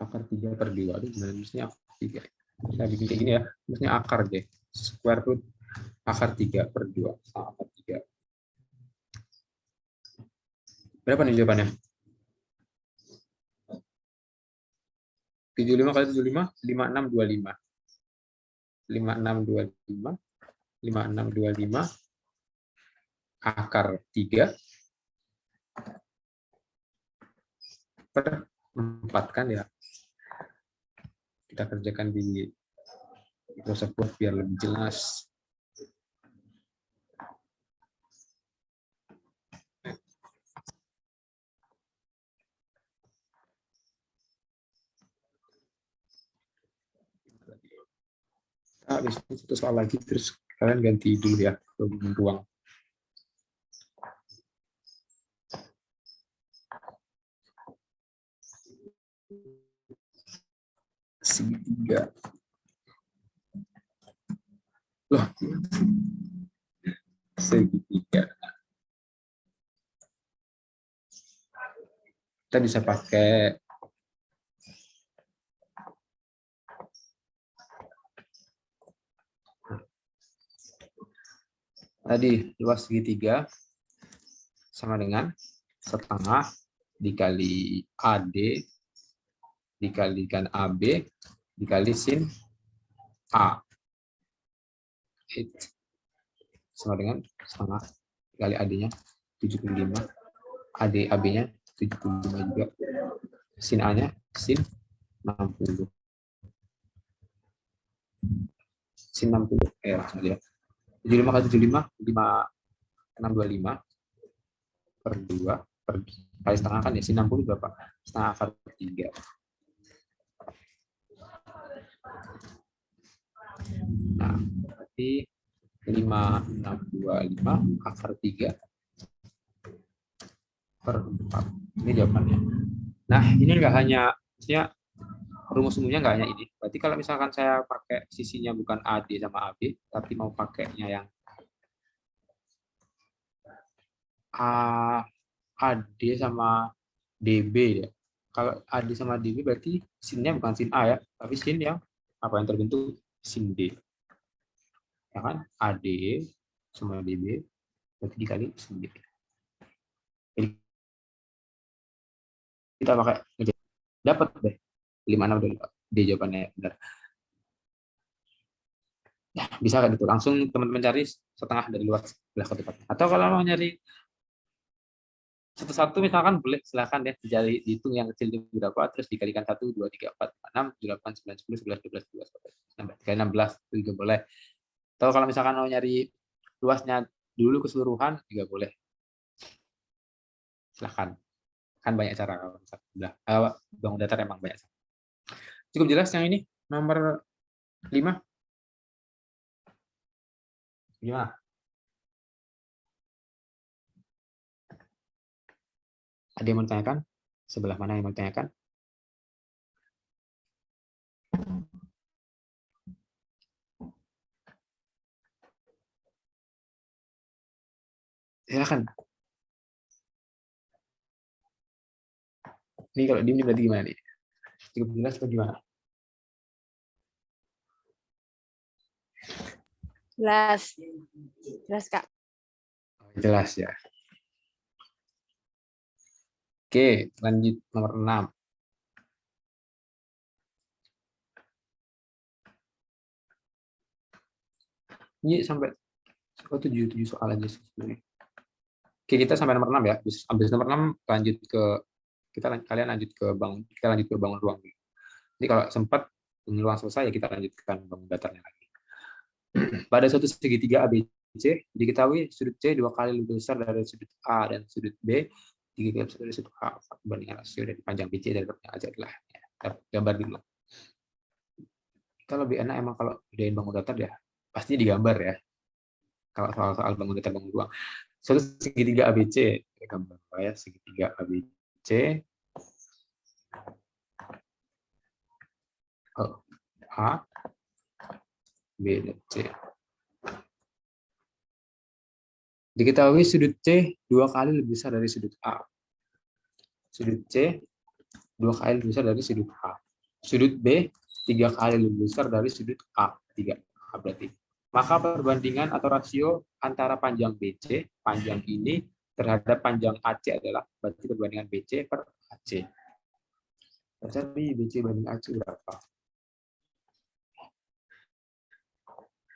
Akar 3 per 2. Aduh, gimana maksudnya akar 3? Saya bikin kayak gini ya. Maksudnya akar deh. Square root akar 3 per 2. Setengah akar 3. Berapa nih jawabannya? 75 kali 75, 5625. 5625. 5625 akar 3 per 4 kan ya. Kita kerjakan di Microsoft Word biar lebih jelas. Habis itu satu soal lagi, terus kalian ganti dulu ya ruang. Segitiga. Loh. Segitiga. Kita bisa pakai tadi luas segitiga sama dengan setengah dikali AD dikalikan AB dikali sin A. Sama dengan setengah dikali AD-nya 75. AD AB-nya 75 juga. Sin A-nya sin 60. Sin 60 langsung aja. 75 kali 75 5625 per 2 per kali setengah kan ya, sin 60 berapa? Setengah akar 3. Nah, berarti 5625 akar 3 per 4. Ini jawabannya. Nah, ini enggak hanya, maksudnya rumus umumnya enggak hanya ini. Berarti kalau misalkan saya pakai sisinya bukan AD sama AB, tapi mau pakainya yang AD sama DB ya. Kalau AD sama DB berarti sinnya bukan sin A ya, tapi sin yang apa yang terbentuk sin D. Ya kan? AD sama DB berarti dikali sin D. Jadi kita pakai dapat deh 56 D jawabannya benar. Bisa kan itu langsung teman-teman cari setengah dari luas sebelah ke depan. Atau kalau mau nyari satu-satu misalkan boleh, silakan ya dicari, dihitung yang kecil itu berapa, terus dikalikan 1, 2, 3, 4, 6, 7, 8, 9, 10, 11, 12, 13, 16 itu juga boleh. Atau kalau misalkan mau nyari luasnya dulu keseluruhan juga boleh. Silakan. Kan banyak cara kalau bangun datar emang banyak. Cukup jelas yang ini nomor 5. Gimana? Ada yang mau ditanyakan? Sebelah mana yang mau ditanyakan? Silakan. Ini kalau diem berarti gimana nih? Cukup jelas atau gimana? Jelas. Jelas, Kak. Jelas ya. Oke, lanjut nomor 6. Ini sampai 7 soal aja sebenarnya. Oke, kita sampai nomor 6 ya. Habis nomor 6 lanjut ke kalian lanjut ke bangun ruang. Jadi kalau sempat bangun ruang selesai ya kita lanjutkan bangun datarnya lagi. Pada suatu segitiga ABC diketahui sudut C 2 kali lebih besar dari sudut A dan sudut B 3 kali besar dari sudut A. Perbandingan rasio dari panjang BC dari panjang AC adalah gambar dulu. Kita lebih enak emang kalau bedain bangun datar ya pasti digambar ya. Kalau soal bangun datar bangun ruang. Suatu segitiga ABC, gambar ya, segitiga ABC. A, B, dan C. Diketahui sudut C 2 kali lebih besar dari sudut A. Sudut C 2 kali lebih besar dari sudut A. Sudut B 3 kali lebih besar dari sudut A. 3A berarti. Maka perbandingan atau rasio antara panjang BC, panjang ini, terhadap panjang AC adalah berarti perbandingan BC per AC. Cari BC banding AC berapa?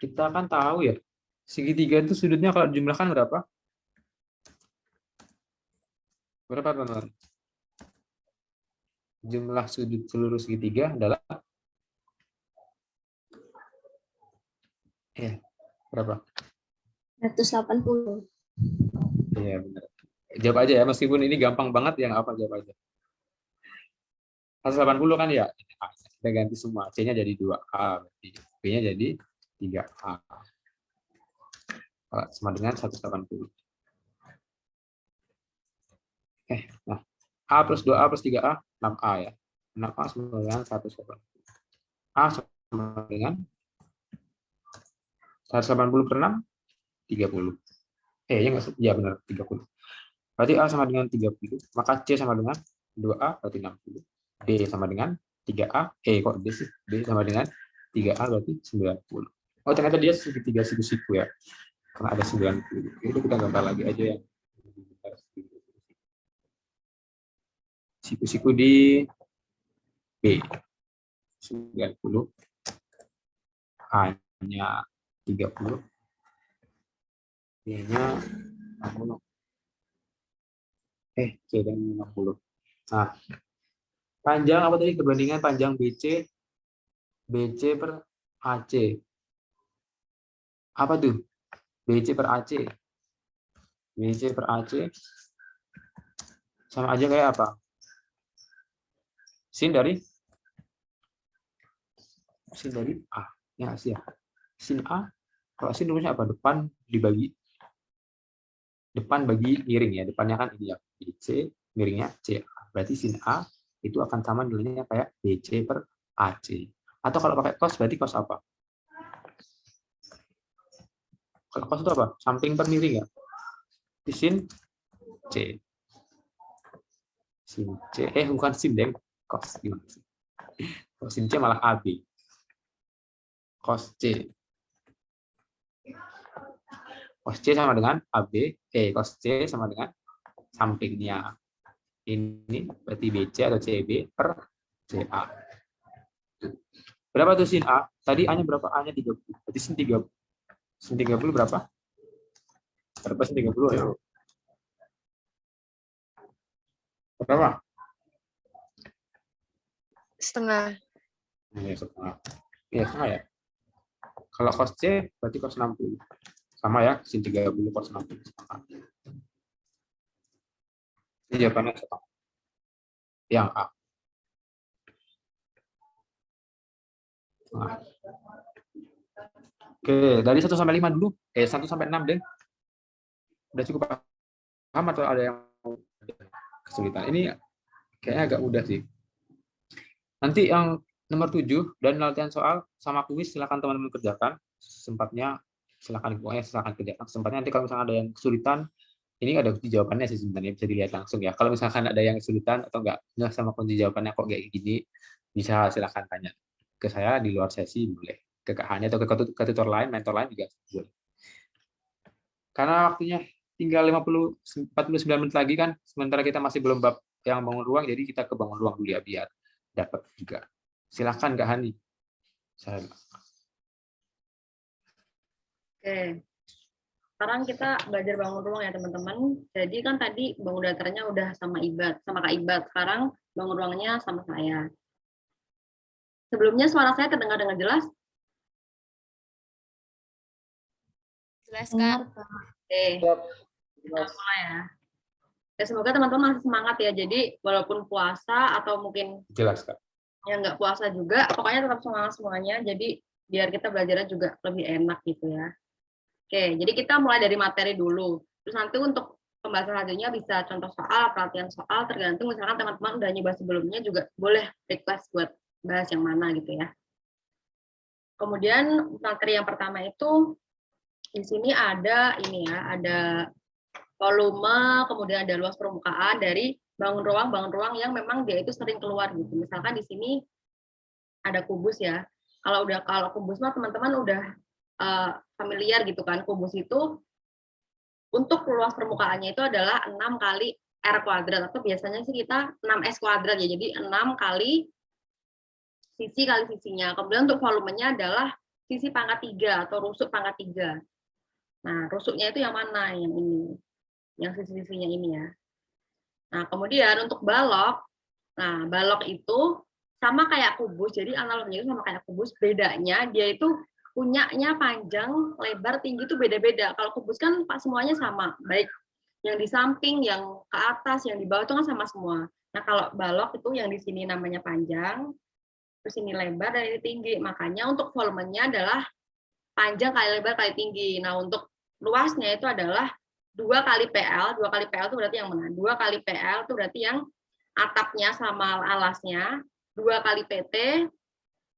Kita kan tahu ya, segitiga itu sudutnya kalau dijumlahkan berapa? Berapa teman-teman? Jumlah sudut seluruh segitiga adalah berapa? 180. Iya benar. Jawab aja ya, meskipun ini gampang banget ya, nggak apa, jawab aja. 180 kan ya? Kita ganti semua. C-nya jadi 2A, B-nya jadi 3A. Sama dengan 180. Nah, A plus 2A plus 3A, 6A ya. 6A sama dengan 180. A sama dengan 180 per 6, 30. Ya benar, 30. Berarti A sama dengan 30, maka C sama dengan 2A berarti 60. D sama dengan 3A, kok D sih? D sama dengan 3A berarti 90. Oh, ternyata dia segitiga siku-siku ya. Karena ada 90. Itu kita gambar lagi aja ya. Siku-siku di B. 90. A-nya 30. B-nya 60. C dan 60. Nah, panjang apa tadi? Perbandingan panjang BC per AC. Apa tuh? BC per AC. BC per AC sama aja kayak apa? Sin dari A. Ya, sih ya. Sin A. Kalau sin rumusnya apa? Depan bagi miring ya. Depannya kan ini ya. BC, miringnya CA. Berarti sin A itu akan sama nilainya kayak BC per AC. Atau kalau pakai cos, berarti cos apa? Kalau cos itu apa? Samping per miring ya. Sin C. Sin C. Bukan sin, deng. Cos. Gimana sih? Kalau sin C malah AB. Cos C. Cos C sama dengan AB. Cos C sama dengan sampingnya. Ini berarti BC atau CB per CA. Berapa tuh sin A? Tadi A-nya berapa? A-nya 30. Berarti sin 30. Sin 30 berapa? Berapa sin 30 ya? Berapa? Setengah. Ya, setengah. Iya, setengah ya. Kalau cos C berarti cos 60. Sama ya, sin 30 cos 60. Ini jawabannya setengah. Yang A. Nah. Oke, dari 1 sampai 5 dulu. 1 sampai 6 deh. Udah cukup paham atau ada yang kesulitan? Ini kayaknya agak mudah sih. Nanti yang nomor 7 dan latihan soal sama kuis silakan teman-teman kerjakan. Sempatnya silakan kerjakan. Sempatnya nanti kalau misalnya ada yang kesulitan, ini ada kunci jawabannya sih sebenarnya, bisa dilihat langsung ya. Kalau misalkan ada yang kesulitan atau enggak sama kunci jawabannya kok kayak gini, bisa silakan tanya ke saya di luar sesi, boleh. Ke Kak Hani atau ke tutor lain, mentor lain juga boleh. Karena waktunya tinggal 49 menit lagi kan, sementara kita masih belum bab yang bangun ruang, jadi kita ke bangun ruang dulu ya, biar dapat juga. Silakan Kak Hani. Oke. Sekarang kita belajar bangun ruang ya teman-teman. Jadi kan tadi bangun datarnya udah sama Kak Ibad. Sekarang bangun ruangnya sama saya. Sebelumnya suara saya terdengar dengan jelas? Jelas, Kak. Oke. Kita mulai ya. Ya, semoga teman-teman masih semangat ya. Jadi walaupun puasa atau mungkin jelas Kak. Ya nggak puasa juga, pokoknya tetap semangat semuanya. Jadi biar kita belajarnya juga lebih enak gitu ya. Oke, jadi kita mulai dari materi dulu. Terus nanti untuk pembahasan selanjutnya bisa contoh soal, pelatihan soal, tergantung misalkan teman-teman udah nyoba sebelumnya juga boleh request buat bahas yang mana gitu ya. Kemudian materi yang pertama itu di sini ada ini ya, ada volume, kemudian ada luas permukaan dari bangun ruang yang memang dia itu sering keluar gitu. Misalkan di sini ada kubus ya. Kalau kubus mah teman-teman udah familiar gitu kan. Kubus itu untuk luas permukaannya itu adalah 6 kali R kuadrat, atau biasanya sih kita 6S kuadrat ya. Jadi 6 kali sisi kali sisinya. Kemudian untuk volumenya adalah sisi pangkat 3 atau rusuk pangkat 3. Nah, rusuknya itu yang mana? Yang ini. Yang sisi-sisinya ini ya. Nah, kemudian untuk balok, nah balok itu sama kayak kubus, jadi analoginya itu sama kayak kubus, bedanya dia itu punyanya panjang, lebar, tinggi itu beda-beda. Kalau kubus kan semuanya sama, baik yang di samping, yang ke atas, yang di bawah itu kan sama semua. Nah kalau balok itu yang di sini namanya panjang, terus ini lebar dan ini tinggi. Makanya untuk volumenya adalah panjang kali lebar kali tinggi. Nah untuk luasnya itu adalah 2 kali PL. 2 kali PL itu berarti yang mana? 2 kali PL itu berarti yang atapnya sama alasnya. 2 kali PT,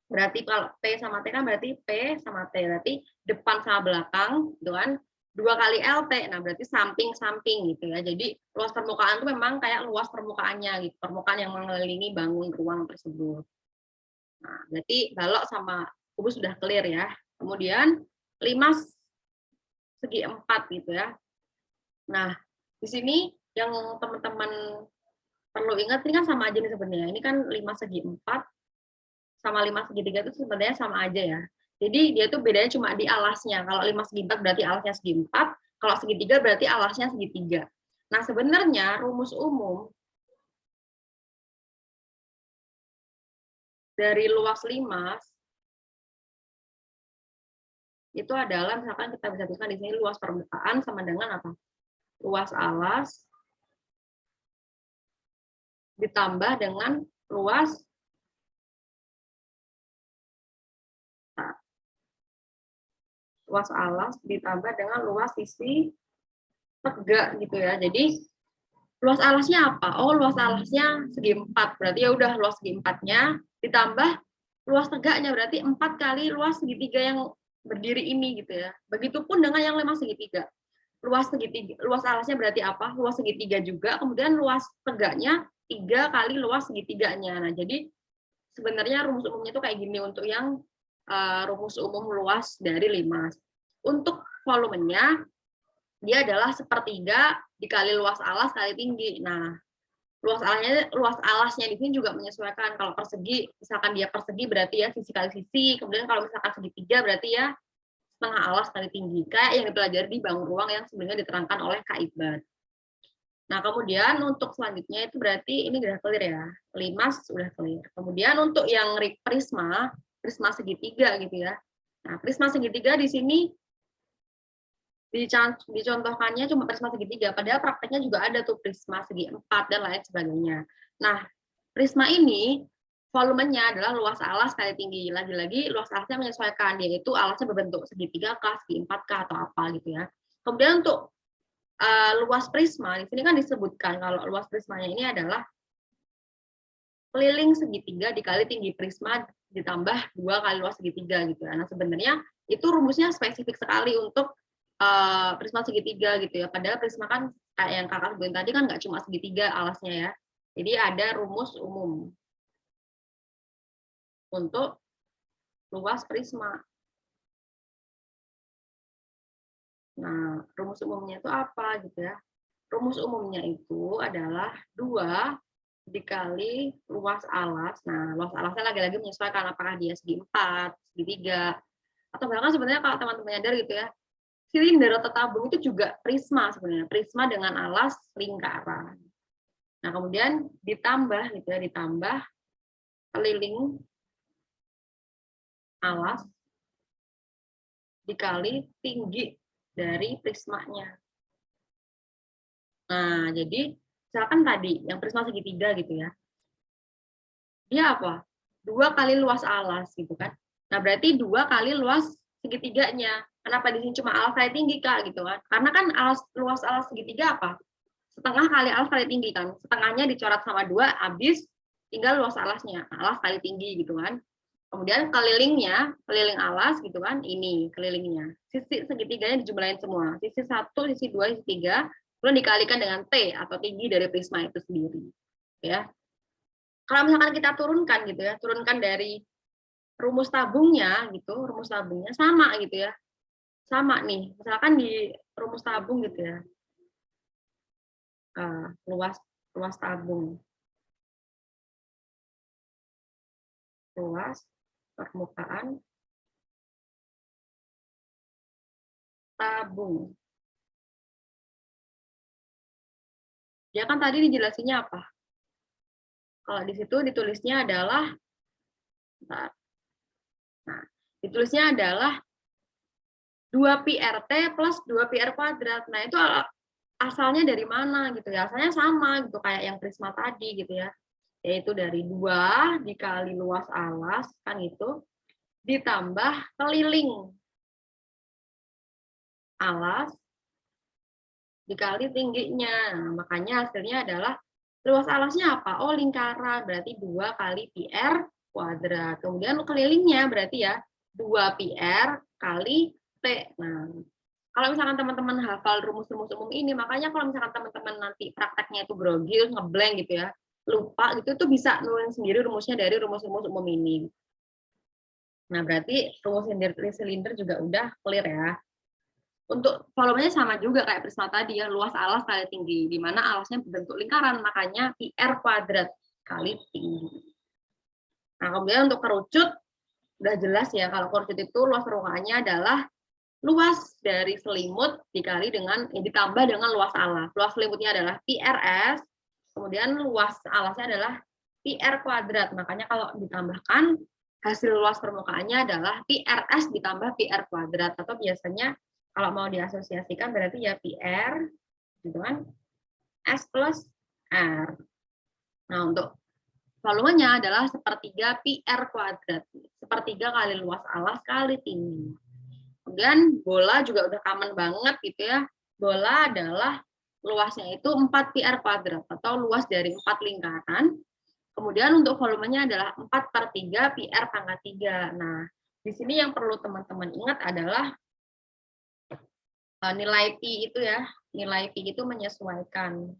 berarti kalau P sama T kan berarti P sama T, berarti depan sama belakang, gitu kan. 2 kali LT, nah berarti samping-samping gitu ya. Jadi luas permukaan itu memang kayak luas permukaannya, gitu, permukaan yang mengelilingi bangun ruang tersebut. Nah, berarti balok sama kubus sudah clear ya. Kemudian 5 segi 4 gitu ya. Nah, di sini yang teman-teman perlu ingat ini kan sama aja nih sebenarnya. Ini kan 5 segi 4 sama 5 segi 3 itu sebenarnya sama aja ya. Jadi dia tuh bedanya cuma di alasnya. Kalau 5 segi 4 berarti alasnya segi 4, kalau segi 3 berarti alasnya segi 3. Nah, sebenarnya rumus umum dari luas 5 itu adalah misalkan kita bisa tuliskan di sini luas permukaan sama dengan apa? Luas alas ditambah dengan luas alas ditambah dengan luas sisi tegak gitu ya. Jadi luas alasnya apa? Oh, luas alasnya segi 4. Berarti ya udah luas segi 4-nya ditambah luas tegaknya, berarti 4 kali luas segitiga yang berdiri ini gitu ya. Begitupun dengan yang 5 segitiga. Luas alasnya berarti apa? Luas segitiga juga, kemudian luas tegaknya 3 kali luas segitiganya. Nah, jadi sebenarnya rumus umumnya itu kayak gini untuk yang rumus umum luas dari 5. Untuk volumenya dia adalah 1/3 dikali luas alas kali tinggi. Nah, luas alasnya di sini juga menyesuaikan. Kalau persegi, misalkan dia persegi berarti ya sisi kali sisi. Kemudian kalau misalkan segitiga berarti ya setengah alas kali tinggi. Kayak yang dipelajari di bangun ruang yang sebenarnya diterangkan oleh Kak Iqbal. Nah, kemudian untuk selanjutnya itu berarti ini udah clear ya. Limas sudah clear. Kemudian untuk yang prisma segitiga gitu ya. Nah, prisma segitiga di sini dicontohkannya cuma prisma segitiga, padahal prakteknya juga ada tuh prisma segi empat dan lain sebagainya. Nah, prisma ini volumenya adalah luas alas kali tinggi. Lagi-lagi luas alasnya menyesuaikan, yaitu alasnya berbentuk segitiga kah, segi empat kah, atau apa gitu ya. Kemudian untuk luas prisma, di sini kan disebutkan kalau luas prismanya ini adalah keliling segitiga dikali tinggi prisma ditambah 2 kali luas segitiga gitu ya. Nah, sebenarnya itu rumusnya spesifik sekali untuk prisma segitiga gitu ya. Padahal prisma kan kayak yang kakak sebutin tadi kan nggak cuma segitiga alasnya ya. Jadi ada rumus umum untuk luas prisma. Nah, rumus umumnya itu apa gitu ya? Rumus umumnya itu adalah 2 dikali luas alas. Nah, luas alasnya lagi-lagi menyesuaikan apakah dia segi 4, segi 3, atau bahkan sebenarnya kalau teman-teman nyadar gitu ya, silinder atau tabung itu juga prisma sebenarnya, prisma dengan alas lingkaran. Nah, kemudian ditambah gitu ya, ditambah keliling alas dikali tinggi dari prismanya. Nah, jadi misalkan tadi yang prisma segitiga gitu ya, dia apa? 2 kali luas alas gitu kan. Nah, berarti 2 kali luas segitiganya. Kenapa di sini cuma alas kali tinggi Kak gitu kan? Karena kan luas alas segitiga apa? Setengah kali alas kali tinggi kan. Setengahnya dicoret sama 2, habis tinggal luas alasnya. Alas kali tinggi gitu kan. Kemudian kelilingnya, keliling alas gitu kan, ini kelilingnya. Sisi segitiganya dijumlahin semua. Sisi 1, sisi 2, sisi 3, kemudian dikalikan dengan T atau tinggi dari prisma itu sendiri. Ya. Kalau misalkan kita turunkan gitu ya, turunkan dari rumus tabungnya gitu, rumus tabungnya sama gitu ya. Sama nih, misalkan di rumus tabung gitu ya. Luas tabung. Luas permukaan tabung. Ya kan tadi dijelasinnya apa? Kalau di situ ditulisnya adalah, nah, ditulisnya adalah 2pi RT plus 2pi R kuadrat. Nah, itu asalnya dari mana gitu ya? Asalnya sama gitu kayak yang prisma tadi gitu ya. Yaitu dari 2 dikali luas alas kan itu ditambah keliling alas dikali tingginya. Nah, makanya hasilnya adalah luas alasnya apa? Oh, lingkaran, berarti 2 kali pi R kuadrat. Kemudian kelilingnya berarti ya 2 pi R kali T. Nah, kalau misalkan teman-teman hafal rumus-rumus umum ini, makanya kalau misalkan teman-teman nanti prakteknya itu grogi, ngeblank gitu ya, lupa gitu, itu bisa nulis sendiri rumusnya dari rumus-rumus umum ini. Nah, berarti rumus silinder juga udah clear ya. Untuk volumenya sama juga kayak prisma tadi ya, luas alas kali tinggi, di mana alasnya berbentuk lingkaran, makanya pi R kuadrat kali tinggi. Nah, kemudian untuk kerucut, udah jelas ya, kalau kerucut itu luas permukaannya adalah luas dari selimut dikali dengan ditambah dengan luas alas. Luas selimutnya adalah pi RS, kemudian luas alasnya adalah pi R kuadrat. Makanya kalau ditambahkan, hasil luas permukaannya adalah pi RS ditambah pi R kuadrat, atau biasanya kalau mau diasosiasikan berarti ya pi R gitu kan, S plus R. Nah, untuk volumenya adalah sepertiga pi R kuadrat, sepertiga kali luas alas kali tinggi. Kemudian bola juga udah common banget gitu ya. Bola adalah luasnya itu 4 pi R kuadrat atau luas dari 4 lingkaran. Kemudian untuk volumenya adalah 4/3 pi R pangkat 3. Nah, di sini yang perlu teman-teman ingat adalah nilai pi itu ya. Nilai pi itu menyesuaikan.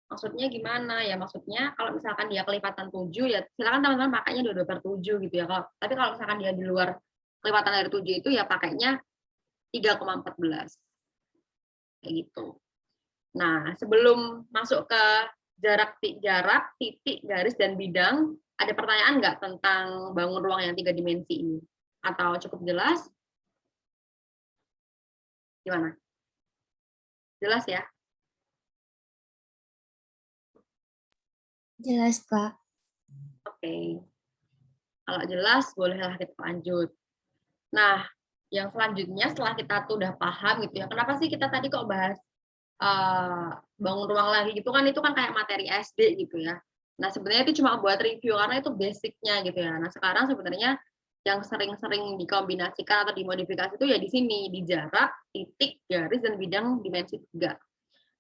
Maksudnya gimana? Ya maksudnya kalau misalkan dia kelipatan 7 ya silakan teman-teman pakainya 22/7 gitu ya. Tapi kalau misalkan dia di luar kelipatan dari 7 itu ya pakainya 3,14. Kayak gitu. Nah, sebelum masuk ke jarak, titik, garis, dan bidang, ada pertanyaan nggak tentang bangun ruang yang 3 dimensi ini? Atau cukup jelas? Gimana? Jelas ya? Jelas, Kak. Oke. Kalau jelas, bolehlah kita lanjut. Nah, yang selanjutnya setelah kita tuh udah paham gitu ya, kenapa sih kita tadi kok bahas bangun ruang lagi gitu kan, itu kan kayak materi SD gitu ya. Nah, sebenarnya itu cuma buat review karena itu basicnya gitu ya. Nah, sekarang sebenarnya yang sering-sering dikombinasikan atau dimodifikasi itu ya di sini, di jarak, titik, garis, dan bidang dimensi 3.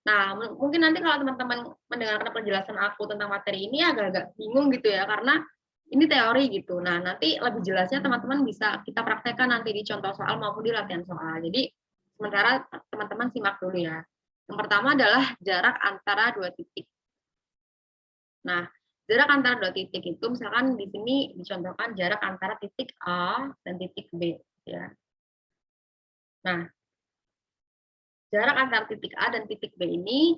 Nah, mungkin nanti kalau teman-teman mendengarkan penjelasan aku tentang materi ini agak-agak bingung gitu ya, karena ini teori gitu. Nah, nanti lebih jelasnya teman-teman bisa kita praktekkan nanti di contoh soal maupun di latihan soal. Jadi, sementara teman-teman simak dulu ya. Yang pertama adalah jarak antara 2 titik. Nah, jarak antara 2 titik itu misalkan di sini dicontohkan jarak antara titik A dan titik B. Ya. Nah, jarak antara titik A dan titik B ini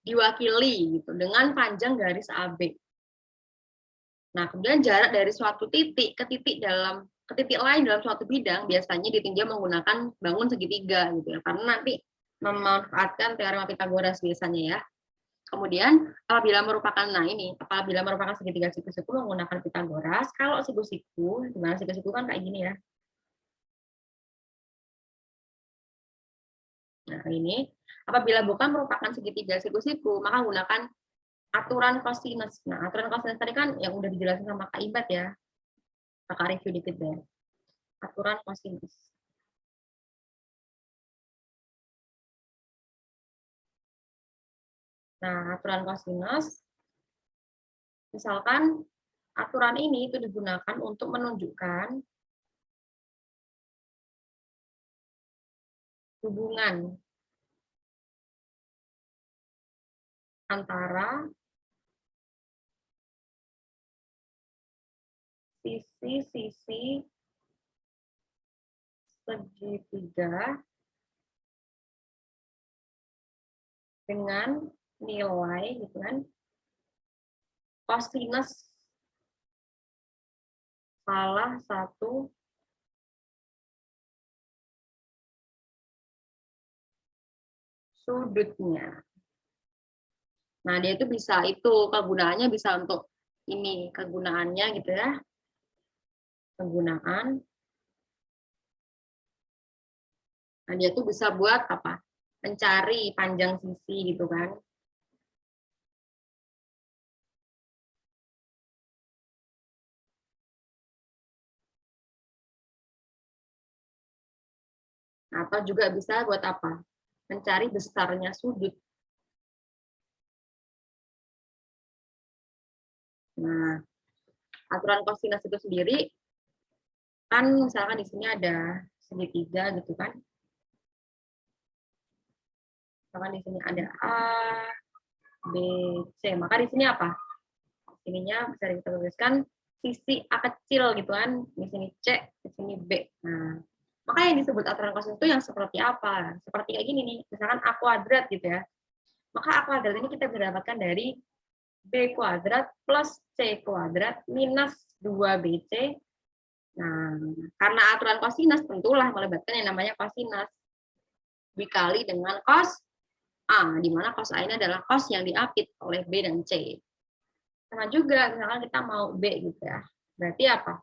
diwakili gitu dengan panjang garis AB. Nah, kemudian jarak dari suatu titik ke titik lain dalam suatu bidang biasanya ditinjau menggunakan bangun segitiga gitu ya. Karena nanti memanfaatkan teorema Pythagoras biasanya ya. Kemudian apabila merupakan segitiga siku-siku menggunakan Pythagoras, kalau siku-siku, dimana siku-siku kan kayak gini ya. Nah, ini apabila bukan merupakan segitiga siku-siku, maka gunakan aturan kosinus. Nah, aturan kosinus tadi kan yang udah dijelasin sama Kak Ibad ya. Kakak review dikit deh. Aturan kosinus. Nah, aturan kosinus, misalkan aturan ini itu digunakan untuk menunjukkan hubungan antara sisi-sisi segitiga dengan nilai gitu kan kosinus salah satu sudutnya. Nah, dia itu bisa, itu kegunaannya bisa untuk ini, kegunaannya gitu ya. Kegunaan. Nah, dia tuh bisa buat apa? Mencari panjang sisi gitu kan. Atau juga bisa buat apa? Mencari besarnya sudut. Nah, aturan kosinus itu sendiri kan misalkan di sini ada segitiga gitu kan. Misalkan di sini ada A, B, C. Maka di sini apa? Ininya bisa kita tuliskan sisi A kecil gitu kan. Di sini C, di sini B. Nah, maka yang disebut aturan kosinus itu yang seperti apa? Seperti kayak gini nih. Misalkan A kuadrat gitu ya. Maka A kuadrat ini kita bisa dapatkan dari B kuadrat plus C kuadrat minus 2BC. Nah, karena aturan kosinus tentulah melibatkan yang namanya kosinus dikali dengan cos A, di mana cos A ini adalah cos yang diapit oleh B dan C. Sama juga, misalkan kita mau B gitu ya. Berarti apa?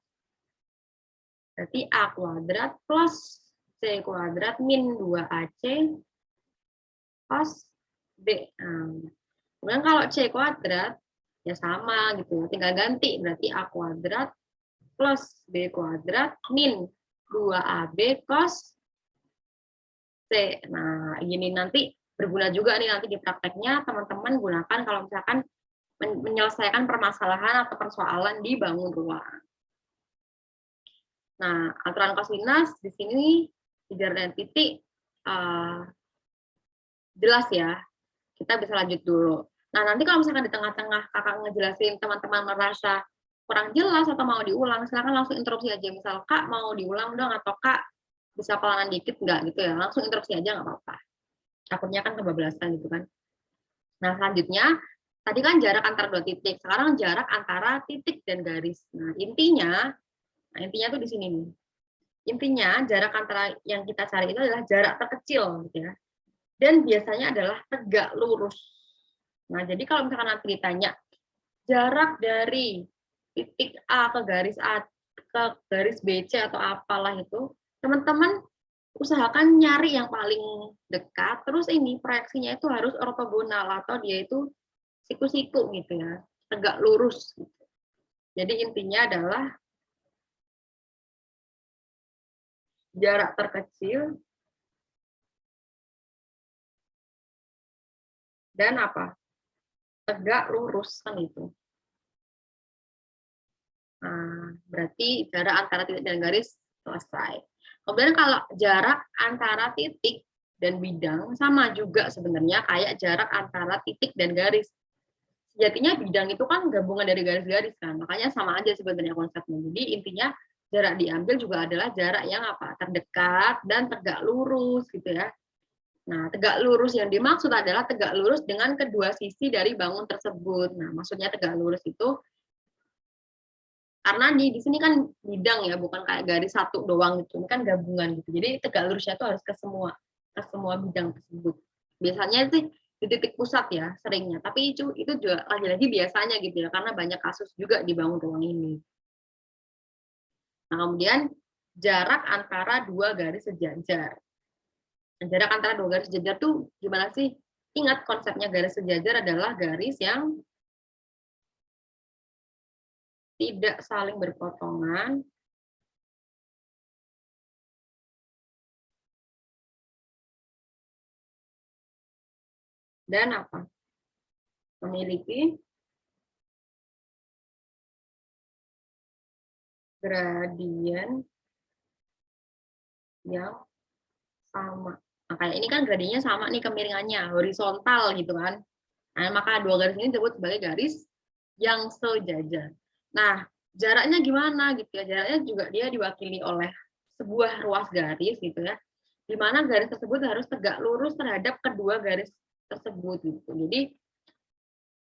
Berarti A kuadrat plus C kuadrat min 2AC cos B. Nah, kemudian kalau C kuadrat, ya sama gitu ya, tinggal ganti. Berarti A kuadrat plus B kuadrat min 2AB cos C. Nah, ini nanti berguna juga nih nanti di prakteknya, teman-teman gunakan kalau misalkan menyelesaikan permasalahan atau persoalan di bangun ruang. Nah, aturan kosinus di sini di dan titik jelas ya. Kita bisa lanjut dulu. Nah, nanti kalau misalkan di tengah-tengah kakak ngejelasin teman-teman merasa kurang jelas atau mau diulang, silakan langsung interupsi aja. Misal, Kak mau diulang dong, atau Kak bisa pelanan dikit nggak gitu ya, langsung interupsi aja nggak apa-apa. takutnya kan kebablasan gitu kan. Nah, selanjutnya tadi kan jarak antara dua titik, sekarang jarak antara titik dan garis. Nah, intinya tuh di sini nih. Intinya jarak antara yang kita cari itu adalah jarak terkecil gitu ya. Dan biasanya adalah tegak lurus. Nah, jadi kalau misalkan nanti ditanya jarak dari titik A ke garis BC atau apalah itu, teman-teman usahakan nyari yang paling dekat, terus ini proyeksinya itu harus ortogonal atau dia itu siku-siku gitu ya, tegak lurus. Gitu. Jadi intinya adalah jarak terkecil dan apa? Tegak lurus kan itu. Nah, berarti jarak antara titik dan garis selesai. Kemudian kalau jarak antara titik dan bidang sama juga sebenarnya kayak jarak antara titik dan garis. Sejatinya bidang itu kan gabungan dari garis-garis kan, makanya sama aja sebenarnya konsepnya. Jadi intinya jarak diambil juga adalah jarak yang apa? Terdekat dan tegak lurus gitu ya. Nah, tegak lurus yang dimaksud adalah tegak lurus dengan kedua sisi dari bangun tersebut. Nah, maksudnya tegak lurus itu karena di sini kan bidang ya, bukan kayak garis satu doang gitu. Ini kan gabungan gitu. Jadi tegak lurusnya itu harus ke semua bidang tersebut. Biasanya sih di titik pusat ya seringnya. Tapi itu juga lagi-lagi biasanya gitu ya, karena banyak kasus juga di bangun ruang ini. Nah, kemudian jarak antara dua garis sejajar. Nah, jarak antara dua garis sejajar tuh gimana sih? Ingat konsepnya garis sejajar adalah garis yang tidak saling berpotongan dan apa? Memiliki gradien yang sama. Nah, kayak ini kan gradiennya sama nih kemiringannya, horizontal gitu kan. Nah, maka dua garis ini disebut sebagai garis yang sejajar. Nah, jaraknya gimana gitu ya? Jaraknya juga dia diwakili oleh sebuah ruas garis gitu ya. Di mana garis tersebut harus tegak lurus terhadap kedua garis tersebut gitu. Jadi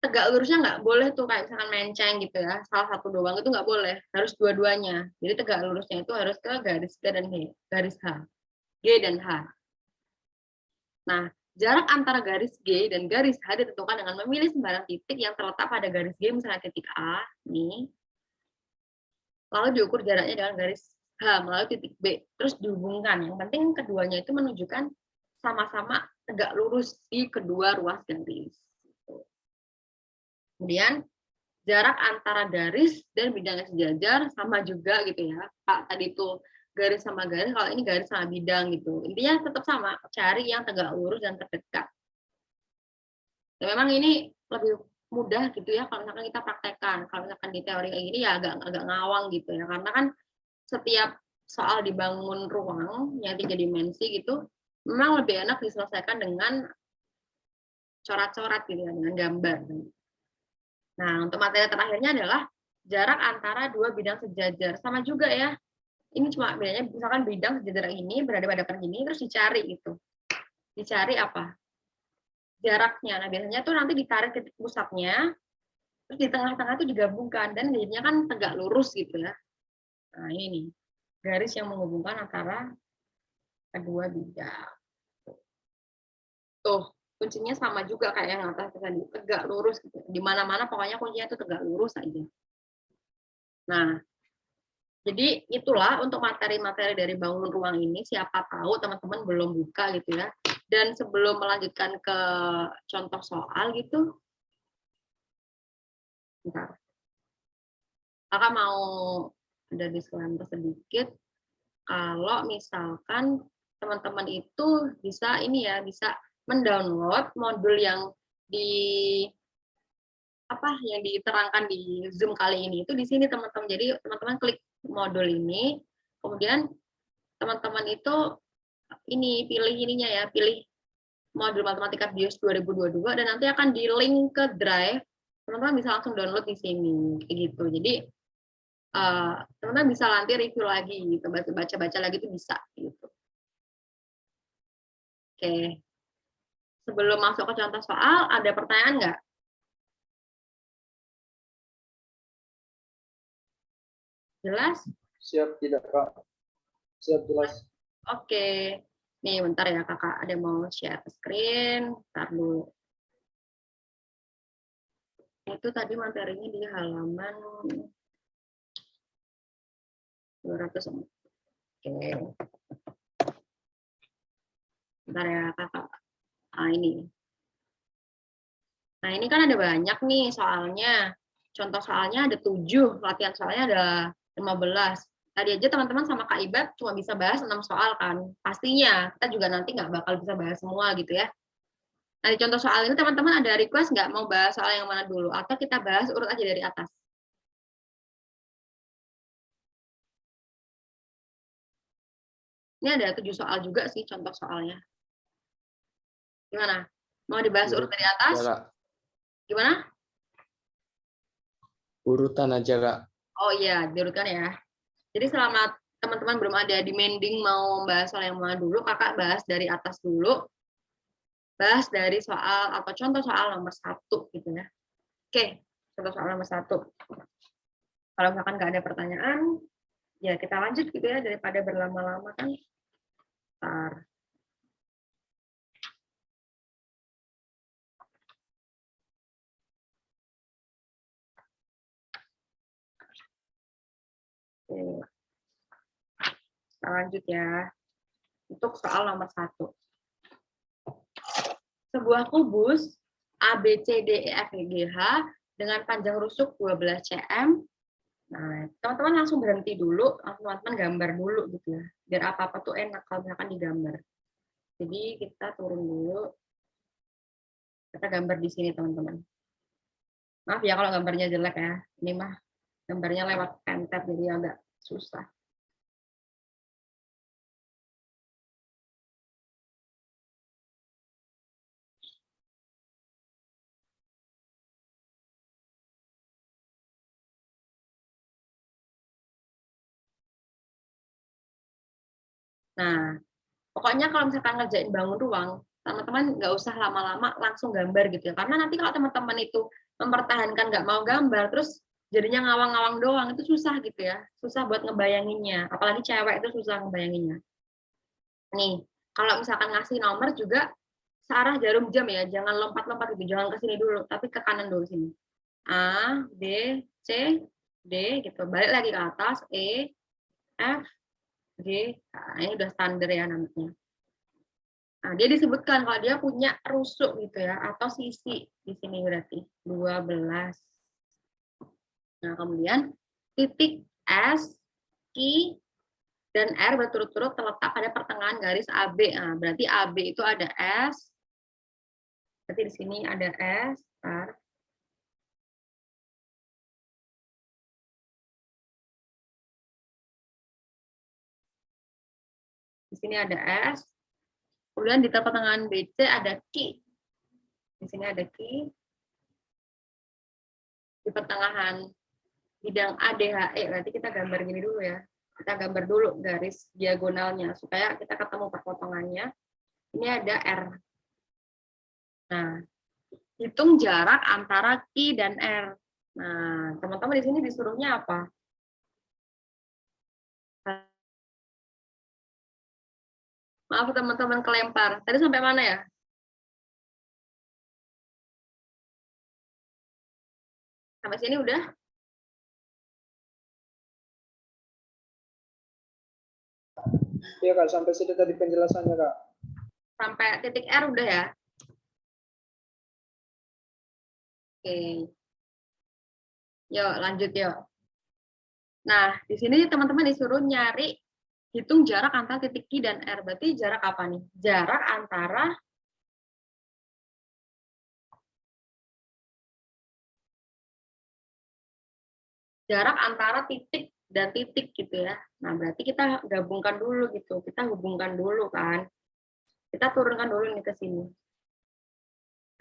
tegak lurusnya nggak boleh tuh kayak misalkan menceng gitu ya, salah satu doang itu nggak boleh, harus dua-duanya. Jadi tegak lurusnya itu harus ke garis G dan G dan H. Nah, jarak antara garis G dan garis H ditentukan dengan memilih sembarang titik yang terletak pada garis G, misalnya titik A, nih. Lalu diukur jaraknya dengan garis H melalui titik B, terus dihubungkan. Yang penting keduanya itu menunjukkan sama-sama tegak lurus di kedua ruas garis. Kemudian jarak antara garis dan bidang yang sejajar sama juga gitu ya. Pak tadi itu garis sama garis, kalau ini garis sama bidang gitu. Intinya tetap sama, cari yang tegak lurus dan terdekat. Dan memang ini lebih mudah gitu ya kalau misalkan kita praktekkan. Kalau misalkan di teori kayak gini ya agak ngawang gitu ya. Karena kan setiap soal dibangun ruang yang 3 dimensi gitu, memang lebih enak diselesaikan dengan coret-coret gitu ya, dengan gambar. Nah, untuk materi terakhirnya adalah jarak antara dua bidang sejajar. Sama juga ya. Ini cuma bedanya misalkan bidang sejajar ini berada pada gini terus dicari gitu. Dicari apa? Jaraknya. Nah, biasanya tuh nanti ditarik titik pusatnya, terus di tengah-tengah itu digabungkan dan jadinya kan tegak lurus gitu ya. Nah, ini nih. Garis yang menghubungkan antara kedua bidang. Tuh, kuncinya sama juga kayak yang atas tadi, tegak lurus gitu. Di mana-mana pokoknya kuncinya itu tegak lurus aja. Nah, jadi itulah untuk materi-materi dari bangun ruang ini. Siapa tahu teman-teman belum buka gitu ya. Dan sebelum melanjutkan ke contoh soal gitu, bentar. Kakak mau ada disclaimer sedikit. Kalau misalkan teman-teman itu bisa ini ya, bisa mendownload modul yang yang diterangkan di Zoom kali ini itu di sini teman-teman. Jadi teman-teman klik modul ini, kemudian teman-teman itu ini pilih ininya ya, pilih modul matematika BIOS 2022 dan nanti akan di link ke Drive. Teman-teman bisa langsung download di sini kayak gitu. Jadi teman-teman bisa nanti review lagi gitu, baca-baca lagi itu bisa gitu. Oke. Sebelum masuk ke contoh soal, ada pertanyaan nggak? Jelas? Siap tidak, Kak? Siap, jelas. Oke. Nih, bentar ya kakak. Ada mau share screen. Bentar dulu. Itu tadi materinya di halaman 200. Oke. Bentar ya kakak. Nah, ini. Nah, ini kan ada banyak nih soalnya. Contoh soalnya ada 7, latihan soalnya ada 15. Tadi aja teman-teman sama Kak Ibad cuma bisa bahas 6 soal kan. Pastinya kita juga nanti nggak bakal bisa bahas semua gitu ya. Nah, di contoh soal ini teman-teman ada request nggak mau bahas soal yang mana dulu? Atau kita bahas urut aja dari atas? Ini ada 7 soal juga sih contoh soalnya. Gimana? Mau dibahas urut dari atas? Ya, Kak. Gimana? Urutan aja, Kak. Oh iya, diurutkan ya. Jadi selama teman-teman belum ada demanding mau bahas soal yang mana dulu, kakak bahas dari atas dulu. Bahas dari soal atau contoh soal nomor 1 gitu ya. Oke, contoh soal nomor 1. Kalau misalkan nggak ada pertanyaan, ya kita lanjut gitu ya, daripada berlama-lama kan. Bentar. Oke. Kita lanjut ya. Untuk soal nomor 1. Sebuah kubus A, B, C, D, E, F, G, H dengan panjang rusuk 12 cm. Nah, teman-teman langsung berhenti dulu, teman-teman gambar dulu gitu ya. Biar apa-apa tuh enak kalau misalkan digambar. Jadi kita turun dulu. Kita gambar di sini, teman-teman. Maaf ya kalau gambarnya jelek ya. Ini mah gambarnya lewat pentet, jadi agak susah. Nah, pokoknya kalau misalkan ngerjain bangun ruang, teman-teman nggak usah lama-lama langsung gambar gitu ya. Karena nanti kalau teman-teman itu mempertahankan nggak mau gambar, terus jadinya ngawang-ngawang doang, itu susah gitu ya. Susah buat ngebayanginnya. Apalagi cewek itu susah ngebayanginnya. Nih, kalau misalkan ngasih nomor juga searah jarum jam ya. Jangan lompat-lompat gitu. Jangan ke sini dulu, tapi ke kanan dulu sini. A, B, C, D gitu. Balik lagi ke atas, E, F, G. Nah, ini udah standar ya namanya. Nah, dia disebutkan kalau dia punya rusuk gitu ya, atau sisi di sini berarti 12. Nah, kemudian titik S, Q, dan R berturut-turut terletak pada pertengahan garis AB. Nah, berarti AB itu ada S, berarti di sini ada S, R. Di sini ada S, kemudian di pertengahan BC ada Q. Di sini ada Q. Di pertengahan bidang ADHE, berarti kita gambar gini dulu ya. Kita gambar dulu garis diagonalnya, supaya kita ketemu perpotongannya. Ini ada R. Nah, hitung jarak antara Q dan R. Nah, teman-teman di sini disuruhnya apa? Maaf teman-teman kelempar. Tadi sampai mana ya? Sampai sini udah? Iya, Kak. Sampai situ tadi penjelasannya, Kak. Sampai titik R udah ya? Oke. Yuk, lanjut yuk. Nah, di sini teman-teman disuruh nyari hitung jarak antara titik Q dan R. Berarti jarak apa nih? Jarak antara titik dan titik gitu ya. Nah, berarti kita gabungkan dulu gitu. Kita hubungkan dulu kan. Kita turunkan dulu nih ke sini.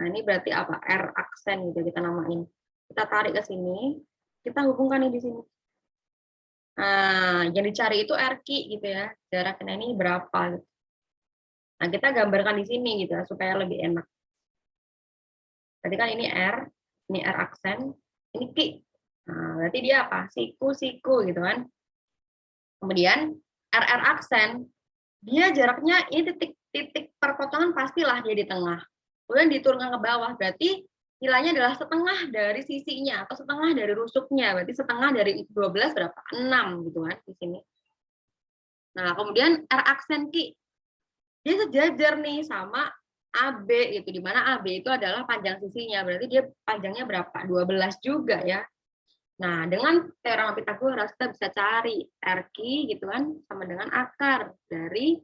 Nah, ini berarti apa? R aksen gitu kita namain. Kita tarik ke sini, kita hubungkan nih di sini. Nah, yang dicari itu RQ gitu ya. Jaraknya ini berapa gitu. Nah, kita gambarkan di sini gitu ya, supaya lebih enak. Tadi kan ini R aksen, ini Ki. Nah, berarti dia apa? Siku gitu kan. Kemudian RR aksen, dia jaraknya ini titik perpotongan pastilah dia di tengah. Kemudian diturunkan ke bawah, berarti nilainya adalah setengah dari sisinya atau setengah dari rusuknya. Berarti setengah dari 12 berapa? 6 gitu kan di sini. Nah, kemudian R aksen Ki. Dia sejajar nih sama AB gitu, di mana AB itu adalah panjang sisinya, berarti dia panjangnya berapa? 12 juga ya. Nah, dengan teorema Pythagoras kita bisa cari RQ gitu kan sama dengan akar dari